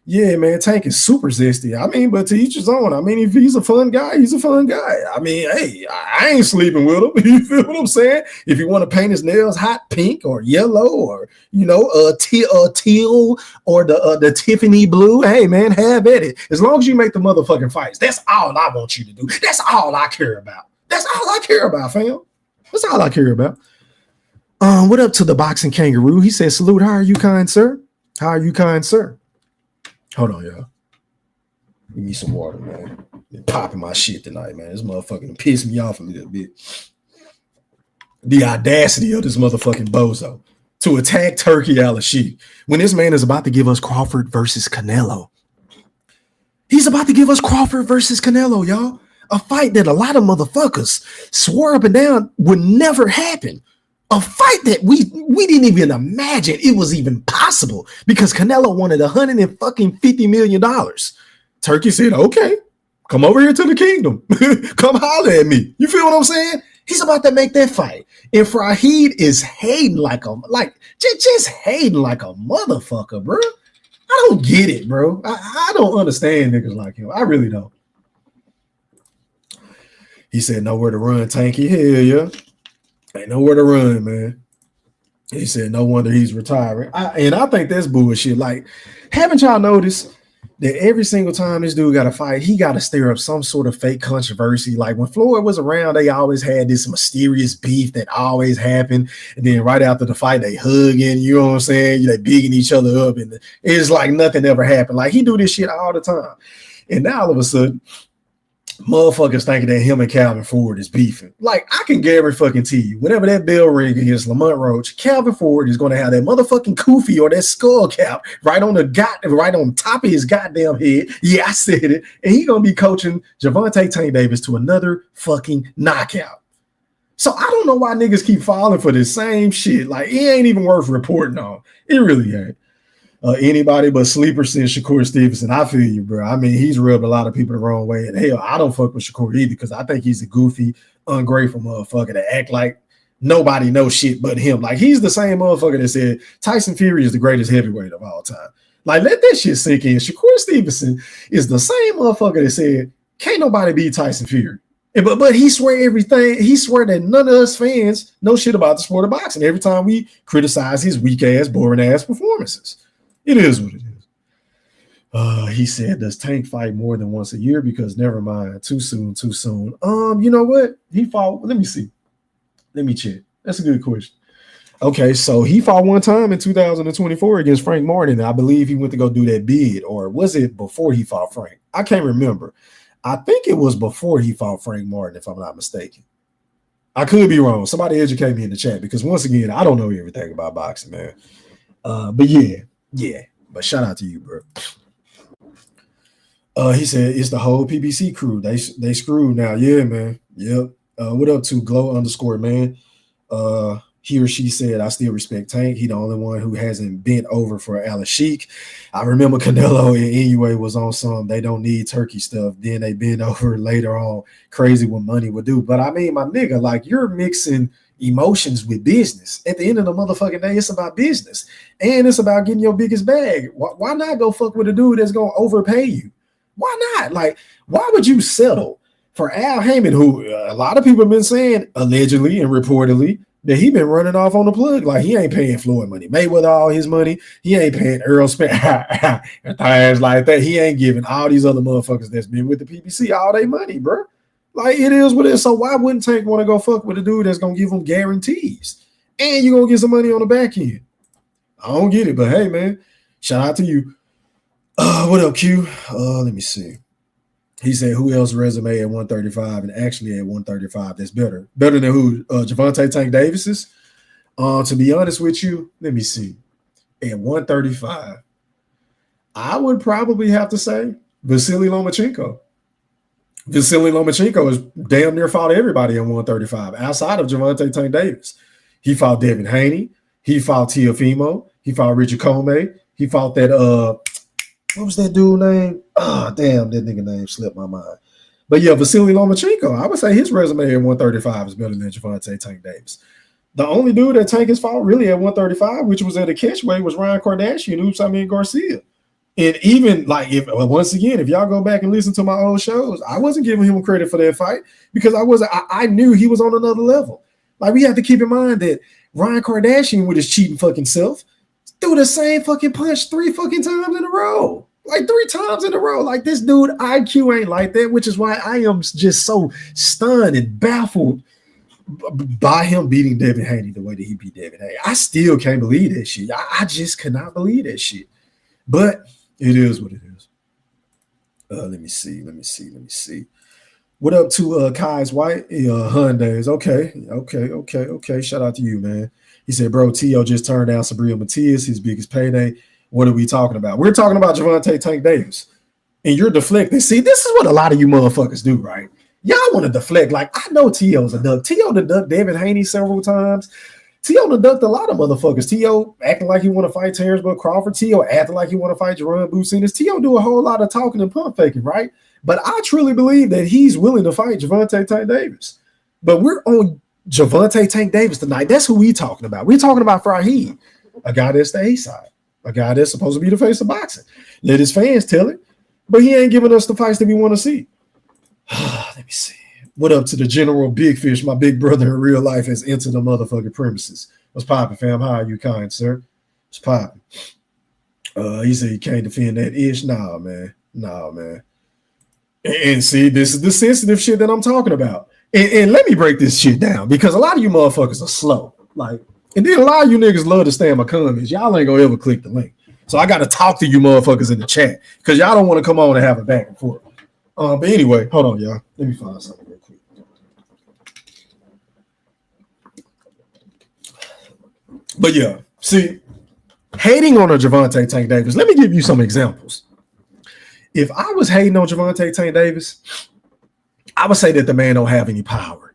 Yeah, man, Tank is super zesty. I mean, but to each his own. I mean, if he's a fun guy, he's a fun guy. I mean, hey, I ain't sleeping with him. You feel what I'm saying? If you want to paint his nails hot pink or yellow or, you know, teal or the Tiffany blue, hey, man, have at it. As long as you make the motherfucking fights. That's all I want you to do. That's all I care about. That's all I care about, fam. That's all I care about. What up to the boxing kangaroo? He said, salute. How are you, kind sir? How are you, kind sir? Hold on, y'all. Give me some water, man. Been popping my shit tonight, man. This motherfucking pissed me off a little bit. The audacity of this motherfucking bozo to attack Turki Alalshikh when this man is about to give us Crawford versus Canelo. He's about to give us Crawford versus Canelo, y'all. A fight that a lot of motherfuckers swore up and down would never happen. A fight that we didn't even imagine it was even possible because Canelo wanted $150 million. Turki said, okay, come over here to the kingdom. Come holler at me. You feel what I'm saying? He's about to make that fight. And Fraudhid is hating just hating like a motherfucker, bro. I don't get it, bro. I don't understand niggas like him. I really don't. He said, nowhere to run, Tanky. Hell yeah. Ain't nowhere to run, man. He said, no wonder he's retiring. I think that's bullshit. Like, haven't y'all noticed that every single time this dude got a fight, he got to stir up some sort of fake controversy? Like, when Floyd was around, they always had this mysterious beef that always happened. And then right after the fight, they hugging, you know what I'm saying? They bigging each other up. And it's like nothing ever happened. Like, he do this shit all the time. And now all of a sudden, motherfuckers thinking that him and Calvin Ford is beefing. Like, I can guarantee fucking tell you, whenever that bell ring against Lamont Roach, Calvin Ford is going to have that motherfucking kufi or that skull cap right on top of his goddamn head. Yeah, I said it. And he's going to be coaching Gervonta Tank Davis to another fucking knockout. So I don't know why niggas keep falling for this same shit. Like, it ain't even worth reporting on. It really ain't. Anybody but sleeper since Shakur Stevenson. I feel you, bro. I mean, he's rubbed a lot of people the wrong way. And hell, I don't fuck with Shakur either because I think he's a goofy, ungrateful motherfucker that act like nobody knows shit but him. Like, he's the same motherfucker that said Tyson Fury is the greatest heavyweight of all time. Like, let that shit sink in. Shakur Stevenson is the same motherfucker that said can't nobody beat Tyson Fury. But he swear everything. He swear that none of us fans know shit about the sport of boxing every time we criticize his weak ass, boring ass performances. It is what it is. He said, does Tank fight more than once a year? Because never mind, too soon. You know what? He fought. Let me see. Let me check. That's a good question. Okay, so he fought one time in 2024 against Frank Martin. I believe he went to go do that bid, or was it before he fought Frank? I can't remember. I think it was before he fought Frank Martin, if I'm not mistaken. I could be wrong. Somebody educate me in the chat because once again, I don't know everything about boxing, man. But yeah. But shout out to you, bro. He said it's the whole PBC crew. They screwed now. Yeah, man. Yep. What up to Glow_, man? He or she said, I still respect Tank. He the only one who hasn't bent over for Alalshikh. I remember Canelo and Inoue was on some they don't need Turkey stuff. Then they bent over later on. Crazy what money would do. But I mean, my nigga, like, you're mixing emotions with business. At the end of the motherfucking day, it's about business. And it's about getting your biggest bag. Why not go fuck with a dude that's going to overpay you? Why not? Like, why would you settle for Al Heyman, who a lot of people have been saying, allegedly and reportedly, that he been running off on the plug? Like, he ain't paying Floyd money. Mayweather all his money. He ain't paying Earl Spence and things like that. He ain't giving all these other motherfuckers that's been with the PBC all their money, bro. Like, it is what it is. So why wouldn't Tank want to go fuck with a dude that's going to give him guarantees? And you're going to get some money on the back end. I don't get it, but hey, man, shout out to you. What up, Q? Let me see. He said, who else resume at 135 and actually at 135 that's better? Better than who? Gervonta Tank Davis's? To be honest with you, let me see. At 135, I would probably have to say Vasily Lomachenko. Vasily Lomachenko has damn near fought everybody at 135 outside of Gervonta Tank Davis. He fought Devin Haney. He fought Teofimo. He fought Richard Comey. He fought that what was that dude name? Oh, damn, that nigga name slipped my mind. But yeah, Vasily Lomachenko, I would say his resume at 135 is better than Gervonta Tank Davis. The only dude that Tank has fought really at 135, which was at a catchweight, was Ryan Kardashian, Usman Garcia. And even like, once again, if y'all go back and listen to my old shows, I wasn't giving him credit for that fight because I knew he was on another level. Like, we have to keep in mind that Ryan Kardashian with his cheating fucking self threw the same fucking punch 3 fucking times in a row. Like 3 times in a row. Like, this dude IQ ain't like that, which is why I am just so stunned and baffled by him beating Devin Haney the way that he beat Devin Haney. I still can't believe that shit. I just cannot believe that shit. But it is what it is. Let me see. What up to Kai's White? Hyundai's. Okay. Shout out to you, man. He said, bro, T.O. just turned down Sabrina Matias, his biggest payday. What are we talking about? We're talking about Gervonta Tank Davis. And you're deflecting. See, this is what a lot of you motherfuckers do, right? Y'all want to deflect. Like, I know T.O.'s a duck. T.O. done ducked Devin Haney several times. T.O. done ducked a lot of motherfuckers. T.O. acting like he want to fight Terrence Bud Crawford. T.O. acting like he want to fight Jerome Bucinas. T.O. do a whole lot of talking and pump faking, right? But I truly believe that he's willing to fight Gervonta Tank Davis. But we're on Gervonta Tank Davis tonight. That's who we talking about. We're talking about Fraudhid, a guy that's the A-side, a guy that's supposed to be the face of boxing. Let his fans tell it, but he ain't giving us the fights that we want to see. Let me see. What up to the General Big Fish? My big brother in real life has entered the motherfucking premises. What's popping, fam? How are you, kind sir? What's popping? He said he can't defend that ish. Nah, man. And see, this is the sensitive shit that I'm talking about. And let me break this shit down because a lot of you motherfuckers are slow. Like, and then a lot of you niggas love to stay in my comments. Y'all ain't gonna ever click the link. So I got to talk to you motherfuckers in the chat because y'all don't want to come on and have a back and forth. But anyway, hold on, y'all. Let me find something real quick. But yeah, see, hating on a Gervonta Tank Davis, let me give you some examples. If I was hating on Gervonta Tank Davis, I would say that the man don't have any power.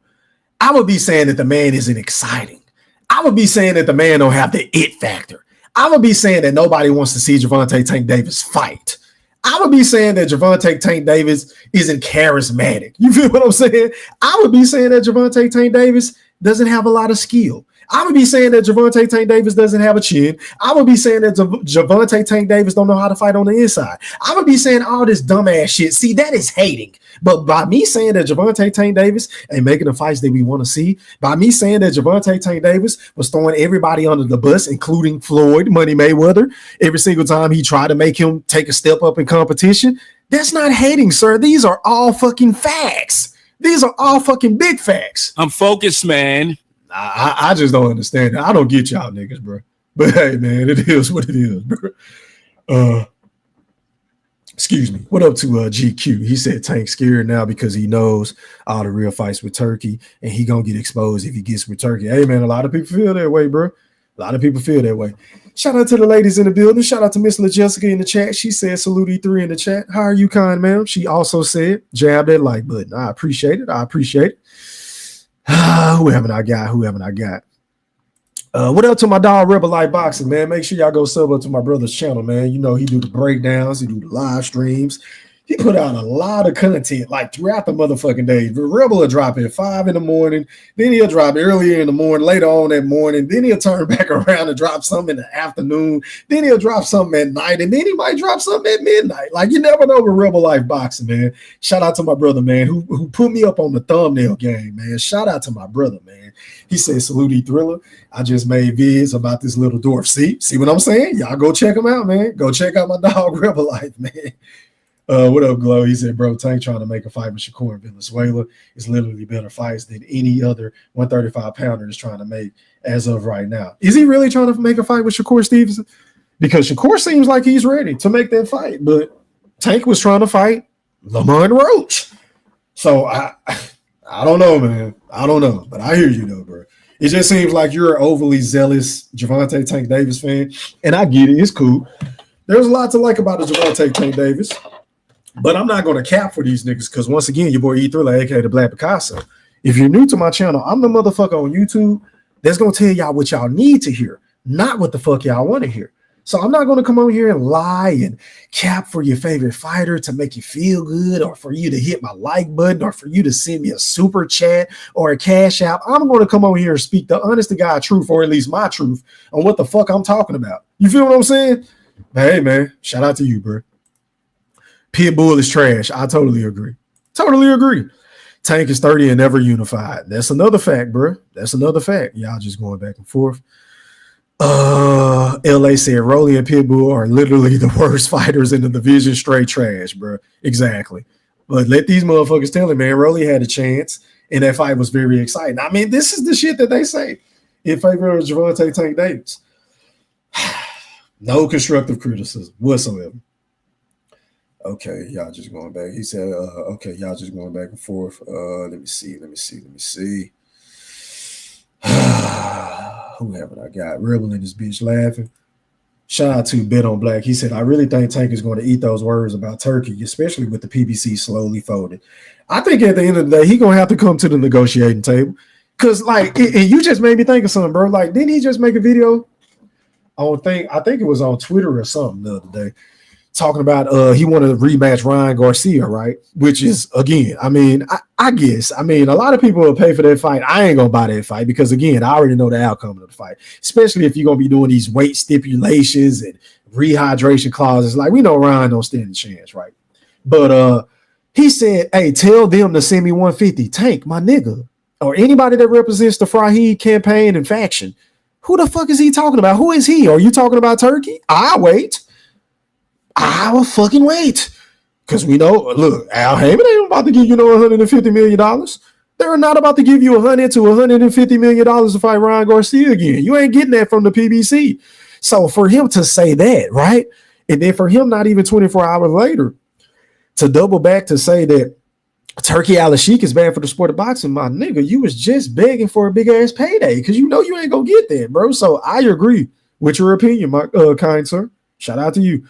I would be saying that the man isn't exciting. I would be saying that the man don't have the it factor. I would be saying that nobody wants to see Gervonta Tank Davis fight. I would be saying that Gervonta Tank Davis isn't charismatic. You feel what I'm saying? I would be saying that Gervonta Tank Davis doesn't have a lot of skill. I would be saying that Gervonta Tank Davis doesn't have a chin. I would be saying that Gervonta Tank Davis don't know how to fight on the inside. I would be saying all this dumbass shit. See, that is hating. But by me saying that Gervonta Tank Davis ain't making the fights that we want to see, by me saying that Gervonta Tank Davis was throwing everybody under the bus, including Floyd Money Mayweather, every single time he tried to make him take a step up in competition, that's not hating, sir. These are all fucking facts. These are all fucking big facts. I'm focused, man. I just don't understand it. I don't get y'all niggas, bro. But hey, man, it is what it is, bro. Excuse me. What up to GQ? He said Tank's scared now because he knows all the real fights with Turkey, and he gonna get exposed if he gets with Turkey. Hey, man, a lot of people feel that way, bro. A lot of people feel that way. Shout out to the ladies in the building. Shout out to Miss LaJessica in the chat. She said salute E3 in the chat. How are you, kind ma'am? She also said jab that like button. I appreciate it. I appreciate it. Who haven't I got? What up to my dog Rebel Light Boxing, man? Make sure y'all go sub up to my brother's channel, man. You know, he do the breakdowns, he do the live streams. He put out a lot of content like throughout the motherfucking day. The Rebel will drop at 5 in the morning, then he'll drop earlier in the morning, later on that morning, then he'll turn back around and drop something in the afternoon, then he'll drop something at night, and then he might drop something at midnight. Like, you never know with Rebel Life Boxing, man. Shout out to my brother, man, who put me up on the thumbnail game, man. Shout out to my brother, man. He said, salute E-Thriller. I just made vids about this little dwarf. See what I'm saying? Y'all go check him out, man. Go check out my dog Rebel Life, man. What up, Glow? He said, bro, Tank trying to make a fight with Shakur in Venezuela is literally better fights than any other 135-pounder is trying to make as of right now. Is he really trying to make a fight with Shakur Stevenson? Because Shakur seems like he's ready to make that fight, but Tank was trying to fight Lamont Roach. So I don't know, man. I don't know, but I hear you, though, bro. It just seems like you're an overly zealous Gervonta Tank Davis fan, and I get it. It's cool. There's a lot to like about the Gervonta Tank Davis. But I'm not going to cap for these niggas because, once again, your boy E-Thriller, a.k.a. the Black Picasso. If you're new to my channel, I'm the motherfucker on YouTube that's going to tell y'all what y'all need to hear, not what the fuck y'all want to hear. So I'm not going to come on here and lie and cap for your favorite fighter to make you feel good or for you to hit my like button or for you to send me a super chat or a cash app. I'm going to come on here and speak the honest to God truth, or at least my truth, on what the fuck I'm talking about. You feel what I'm saying? But hey, man, shout out to you, bro. Pitbull is trash. I totally agree. Totally agree. Tank is 30 and never unified. That's another fact, bro. That's another fact. Y'all just going back and forth. LA said Rolly and Pitbull are literally the worst fighters in the division. Straight trash, bro. Exactly. But let these motherfuckers tell it, man. Rolly had a chance, and that fight was very exciting. I mean, this is the shit that they say in favor of Gervonta Tank Davis. No constructive criticism whatsoever. Okay, y'all just going back. He said, okay, y'all just going back and forth. Let me see. Who haven't I got? Rebel in this bitch laughing. Shout out to Bet on Black. He said, I really think Tank is going to eat those words about Turkey, especially with the PBC slowly folding. I think at the end of the day, he's going to have to come to the negotiating table. Because, like, and you just made me think of something, bro. Like, didn't he just make a video? I think it was on Twitter or something the other day, talking about he wanted to rematch Ryan Garcia, right? Which is, again, I mean, I guess, I mean, a lot of people will pay for that fight. I ain't gonna buy that fight because, again, I already know the outcome of the fight, especially if you're gonna be doing these weight stipulations and rehydration clauses. Like, we know Ryan don't stand a chance, right? But he said, hey, tell them to send me 150. Tank, my nigga, or anybody that represents the Fraudhid campaign and faction. Who the fuck is he talking about? Who is he? Are you talking about Turkey? I'll wait. I will fucking wait. Because we know, look, Al Heyman ain't about to give you no $150 million. They're not about to give you $100 to $150 million to fight Ryan Garcia again. You ain't getting that from the PBC. So for him to say that, right? And then for him not even 24 hours later to double back to say that Turki Alalshikh is bad for the sport of boxing, my nigga, you was just begging for a big-ass payday because you know you ain't going to get that, bro. So I agree with your opinion, my kind sir. Shout out to you.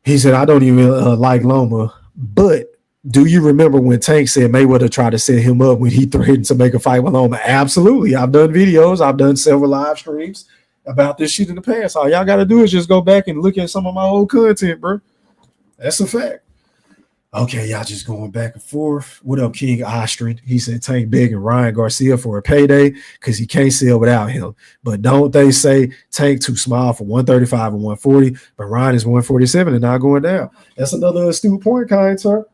He said, I don't even like Loma, but Do you remember when Tank said Mayweather tried to set him up when he threatened to make a fight with Loma? Absolutely. I've done videos. I've done several live streams about this shit in the past. All y'all got to do is just go back and look at some of my old content, bro. That's a fact. Okay, y'all just going back and forth. What up, King Ostrin? He said Tank begging Ryan Garcia for a payday because he can't sell without him. But don't they say Tank too small for 135 and 140, but Ryan is 147 and not going down? That's another astute point, kind sir.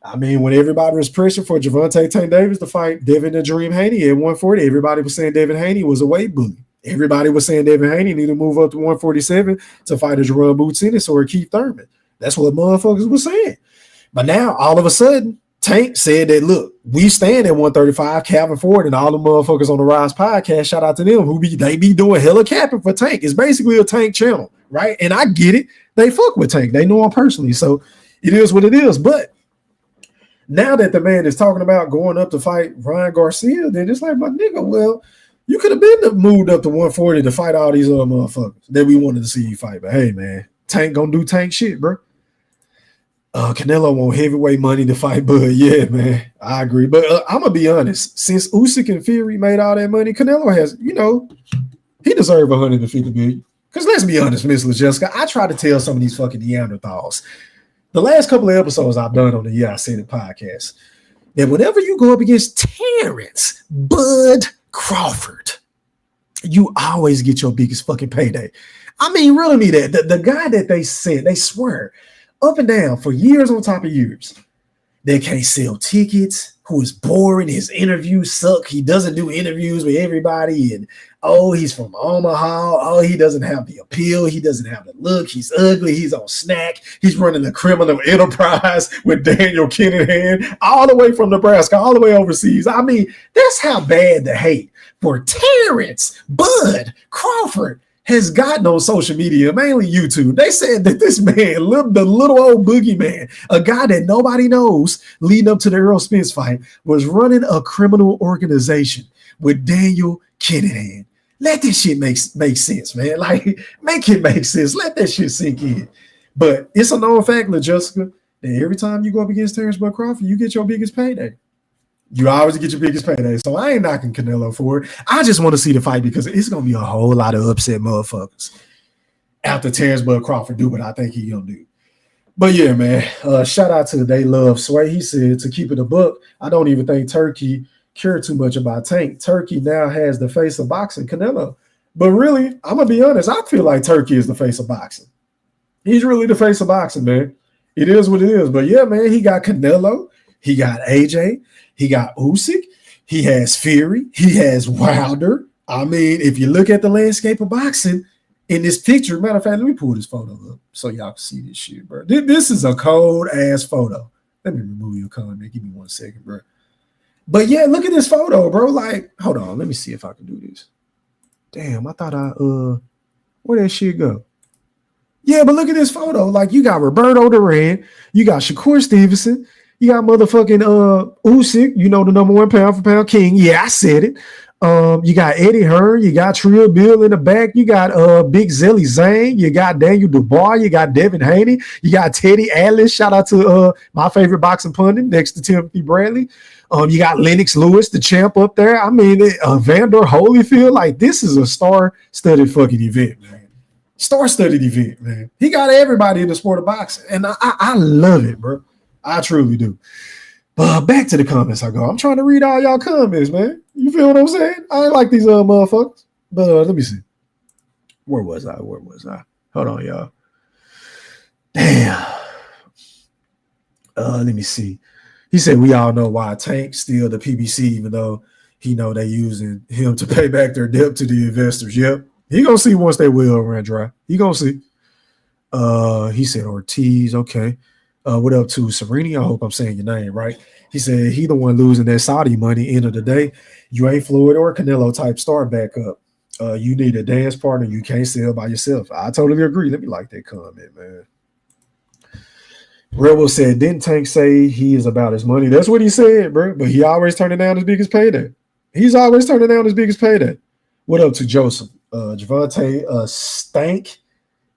I mean, when everybody was pressured for Gervonta Tank Davis to fight Devin the Dream Haney at 140, everybody was saying Devin Haney was a weight bully. Everybody was saying Devin Haney needed to move up to 147 to fight a Jerome Boots Ennis or a Keith Thurman. That's what motherfuckers were saying. But now, all of a sudden, Tank said that, look, we stand at 135, Calvin Ford and all the motherfuckers on the Rise podcast, shout out to them, they be doing hella capping for Tank. It's basically a Tank channel, right? And I get it. They fuck with Tank. They know him personally. So it is what it is. But now that the man is talking about going up to fight Ryan Garcia, they're just like, my nigga, well, you could have been moved up to 140 to fight all these other motherfuckers that we wanted to see you fight. But hey, man, Tank gonna do Tank shit, bro. Canelo want heavyweight money to fight Bud. Yeah, man, I agree. But I'm gonna be honest. Since Usyk and Fury made all that money, Canelo has, he deserved 150 billion. Because let's be honest, Miss LaJessica, I try to tell some of these fucking Neanderthals. The last couple of episodes I've done on the Yeah I Said It podcast, that whenever you go up against Terrence Bud Crawford, you always get your biggest fucking payday. I mean, really me that the guy that they said, they swear up and down for years on top of years, they can't sell tickets, who is boring, his interviews suck, he doesn't do interviews with everybody, and he's from Omaha, he doesn't have the appeal, he doesn't have the look, he's ugly, he's on snack, he's running a criminal enterprise with Daniel Kinahan, all the way from Nebraska, all the way overseas. I mean, that's how bad the hate for Terrence Bud Crawford has gotten on social media, mainly YouTube. They said that this man, the little old boogeyman, a guy that nobody knows leading up to the Errol Spence fight, was running a criminal organization with Daniel Kinahan. Let this shit make sense, man. Like, make it make sense. Let that shit sink in. But it's a known fact, LaJessica, that every time you go up against Terrence Bud Crawford, you get your biggest payday. You always get your biggest payday. So I ain't knocking Canelo for it. I just want to see the fight because it's going to be a whole lot of upset motherfuckers after Terrence Bud Crawford do what I think he going to do. But yeah, man, shout out to They Love Sway. He said, to keep it a buck, I don't even think Turkey cared too much about Tank. Turkey now has the face of boxing, Canelo. But really, I'm going to be honest, I feel like Turkey is the face of boxing. He's really the face of boxing, man. It is what it is. But yeah, man, he got Canelo. He got AJ. He got Usyk. He has Fury. He has Wilder. I mean, if you look at the landscape of boxing in this picture, matter of fact, let me pull this photo up so y'all can see this shit, bro. This is a cold-ass photo. Let me remove your comment. Give me 1 second, bro. But yeah, look at this photo, bro. Like, hold on. Let me see if I can do this. Damn, I thought where that shit go? Yeah, but look at this photo. Like, you got Roberto Duran. You got Shakur Stevenson. You got motherfucking Usyk, the number 1 pound for pound king. Yeah, I said it. You got Eddie Hearn. You got Trill Bill in the back. You got Big Zelly Zane. You got Daniel Dubois. You got Devin Haney. You got Teddy Atlas. Shout out to my favorite boxing pundit next to Timothy Bradley. You got Lennox Lewis, the champ up there. I mean, Vander Holyfield. Like, this is a star-studded fucking event, man. Star-studded event, man. He got everybody in the sport of boxing, and I love it, bro. I truly do. But back to the comments I go. I'm trying to read all y'all comments, man. You feel what I'm saying? I ain't like these motherfuckers. But let me see. Where was I? Hold on, y'all. Damn. Let me see. He said we all know why Tank still the PBC, even though he know they using him to pay back their debt to the investors. Yep. He gonna see once they will run dry. He gonna see. He said Ortiz, okay. What up to Serini? I hope I'm saying your name right. He said he the one losing that Saudi money. End of the day, you ain't Floyd or Canelo type star backup. You need a dance partner. You can't sell by yourself. I totally agree. Let me like that comment, man. Rebel said, didn't Tank say he is about his money? That's what he said, bro. But he always turning down his biggest payday. He's always turning down his biggest payday. What up to Joseph? Gervonta stank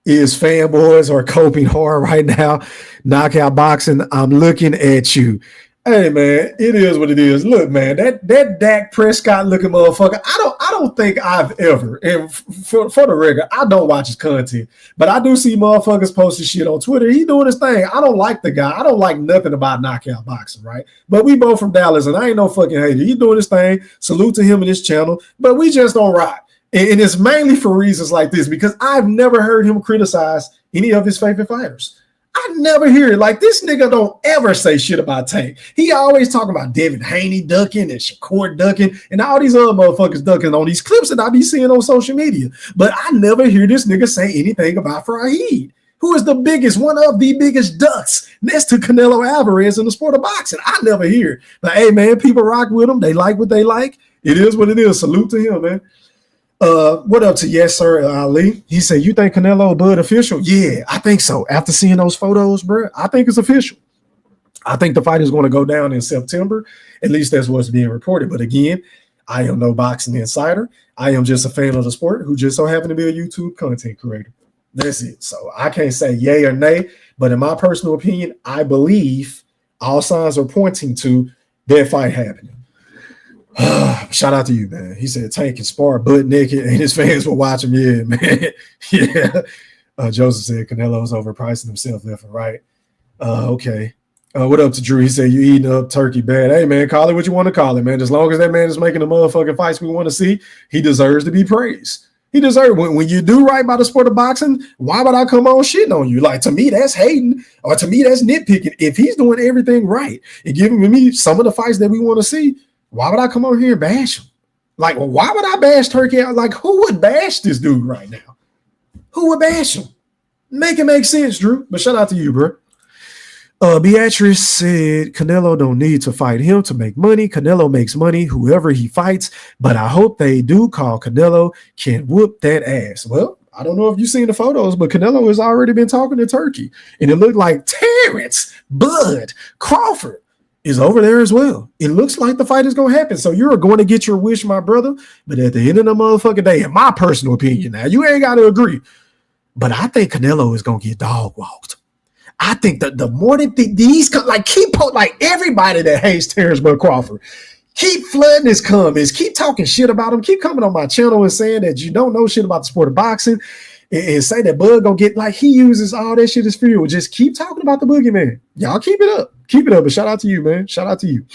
is fanboys are coping hard right now. Knockout boxing, I'm looking at you. Hey man, it is what it is. Look, man, that Dak Prescott looking motherfucker. I don't think I've ever, and for the record, I don't watch his content, but I do see motherfuckers posting shit on Twitter. He doing his thing. I don't like the guy. I don't like nothing about knockout boxing, right? But we both from Dallas, and I ain't no fucking hater. He doing his thing. Salute to him and his channel, but we just don't rock. And it's mainly for reasons like this, because I've never heard him criticize any of his favorite fighters. I never hear it. Like, this nigga don't ever say shit about Tank. He always talking about Devin Haney ducking and Shakur ducking and all these other motherfuckers ducking on these clips that I be seeing on social media. But I never hear this nigga say anything about Fraudhid, who is the biggest, one of the biggest ducks next to Canelo Alvarez in the sport of boxing. I never hear it. But hey, man, people rock with him. They like what they like. It is what it is. Salute to him, man. What up to Yes Sir Ali? He said, you think Canelo Bud official? Yeah, I think so. After seeing those photos, bro, I think it's official. I think the fight is going to go down in September. At least that's what's being reported. But again, I am no boxing insider. I am just a fan of the sport who just so happen to be a YouTube content creator. That's it. So I can't say yay or nay, but in my personal opinion, I believe all signs are pointing to that fight happening. Shout out to you, man. He said Tank can spar butt naked and his fans will watch him. Yeah, man. Yeah. Joseph said Canelo's overpricing himself left and right. Okay. What up to Drew? He said you eating up turkey bad. Hey, man, call it what you want to call it, man. As long as that man is making the motherfucking fights we want to see, he deserves to be praised. He deserves when you do right by the sport of boxing. Why would I come on shitting on you? Like, to me, that's hating, or to me, that's nitpicking. If he's doing everything right and giving me some of the fights that we want to see, why would I come over here and bash him? Like, well, why would I bash Turkey out? Like, who would bash this dude right now? Who would bash him? Make it make sense, Drew. But shout out to you, bro. Beatrice said Canelo don't need to fight him to make money. Canelo makes money whoever he fights, but I hope they do call Canelo can whoop that ass. Well, I don't know if you've seen the photos, but Canelo has already been talking to Turkey, and it looked like Terrence Bud Crawford is over there as well. It looks like the fight is going to happen. So you're going to get your wish, my brother. But at the end of the motherfucking day, in my personal opinion, now you ain't got to agree, but I think Canelo is going to get dog walked. I think that the more that these, like, like everybody that hates Terrence Bud Crawford, keep flooding his comments, keep talking shit about him, keep coming on my channel and saying that you don't know shit about the sport of boxing, and say that Bud gonna get, like, he uses all that shit as fuel. Just keep talking about the boogeyman. Y'all keep it up. Keep it up. But shout out to you, man. Shout out to you.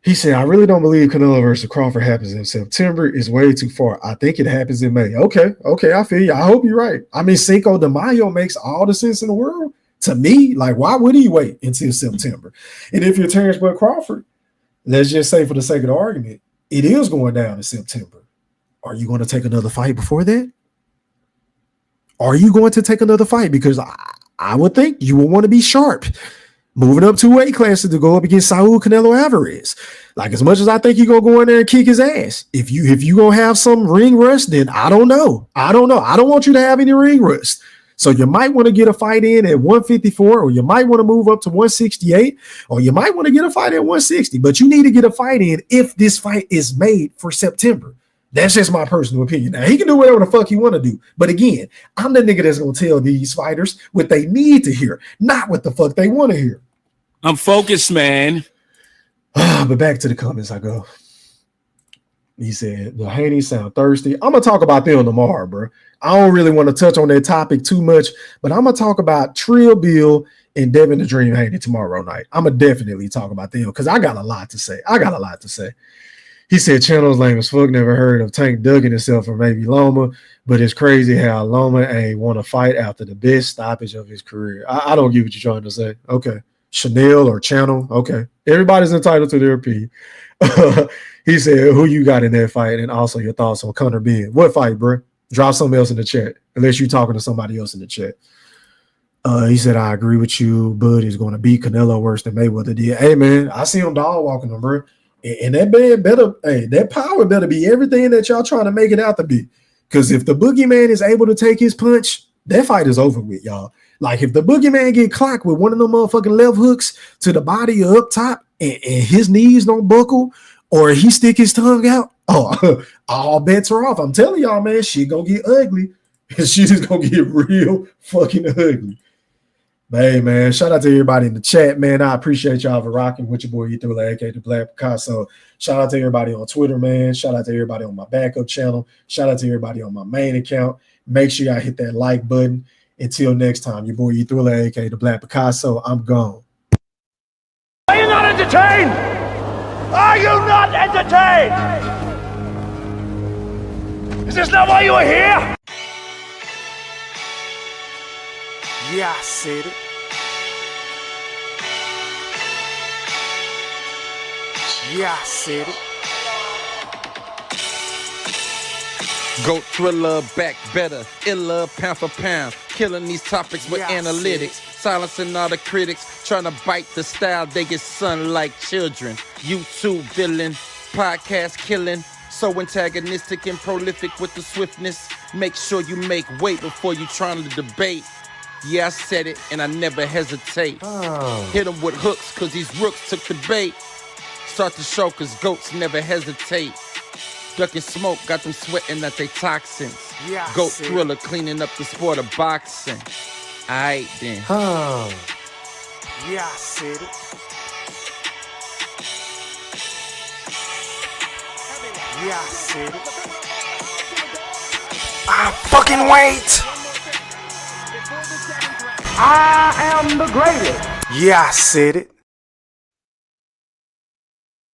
He said, I really don't believe Canelo versus Crawford happens in September. It's way too far. I think it happens in May. Okay, I feel you. I hope you're right. I mean, Cinco de Mayo makes all the sense in the world to me. Like, why would he wait until September? And if you're Terrence Bud Crawford, let's just say for the sake of the argument, it is going down in September. Are you going to take another fight before that? Are you going to take another fight? Because I would think you will want to be sharp, moving up 2 weight classes to go up against Saul Canelo Alvarez. Like, as much as I think you're going to go in there and kick his ass, if you going to have some ring rust, then I don't know. I don't want you to have any ring rust. So you might want to get a fight in at 154, or you might want to move up to 168, or you might want to get a fight at 160. But you need to get a fight in if this fight is made for September. That's just my personal opinion. Now, he can do whatever the fuck he want to do. But again, I'm the nigga that's going to tell these fighters what they need to hear, not what the fuck they want to hear. I'm focused, man. But back to the comments I go. He said, the Haney sound thirsty. I'm going to talk about them tomorrow, bro. I don't really want to touch on that topic too much, but I'm going to talk about Trill Bill and Devin the Dream Haney tomorrow night. I'm going to definitely talk about them because I got a lot to say. He said, channel's lame as fuck. Never heard of Tank ducking himself or maybe Loma, but it's crazy how Loma ain't want to fight after the best stoppage of his career. I don't get what you're trying to say. Okay. Chanel or Channel. Okay. Everybody's entitled to their opinion. He said, who you got in that fight? And also your thoughts on Conor Ben. What fight, bro? Drop something else in the chat, unless you're talking to somebody else in the chat. He said, I agree with you. Bud is going to beat Canelo worse than Mayweather did. Hey, man, I see him dog walking him, bro. And that man better, that power better be everything that y'all trying to make it out to be. Because if the boogeyman is able to take his punch, that fight is over with, y'all. Like, if the boogeyman get clocked with one of them motherfucking left hooks to the body or up top, and his knees don't buckle, or he stick his tongue out, all bets are off. I'm telling y'all, man, shit gonna get ugly. And shit is gonna get real fucking ugly. But hey, man, shout out to everybody in the chat, man. I appreciate y'all for rocking with your boy Ethula, aka the Black Picasso. Shout out to everybody on Twitter, man. Shout out to everybody on my backup channel. Shout out to everybody on my main account. Make sure y'all hit that like button. Until next time, your boy Ethula, aka the Black Picasso. I'm gone. Are you not entertained? Are you not entertained? Is this not why you are here? Yeah, I said it. Yeah, I said it. Goat thriller, back better, iller, pound for pound. Killing these topics with analytics. Silencing all the critics. Trying to bite the style, they get sun like children. YouTube villain, podcast killing. So antagonistic and prolific with the swiftness. Make sure you make weight before you trying to debate. Yeah, I said it, and I never hesitate. Hit them with hooks, cause these rooks took the bait. Start the show, cause goats never hesitate. Ducking smoke, got them sweating at they toxins. Yeah, Goat thriller, cleaning up the sport of boxing. Aight then. Yeah, I said it. Yeah, I said it. I fucking wait. I am the greatest. Yeah, I said it.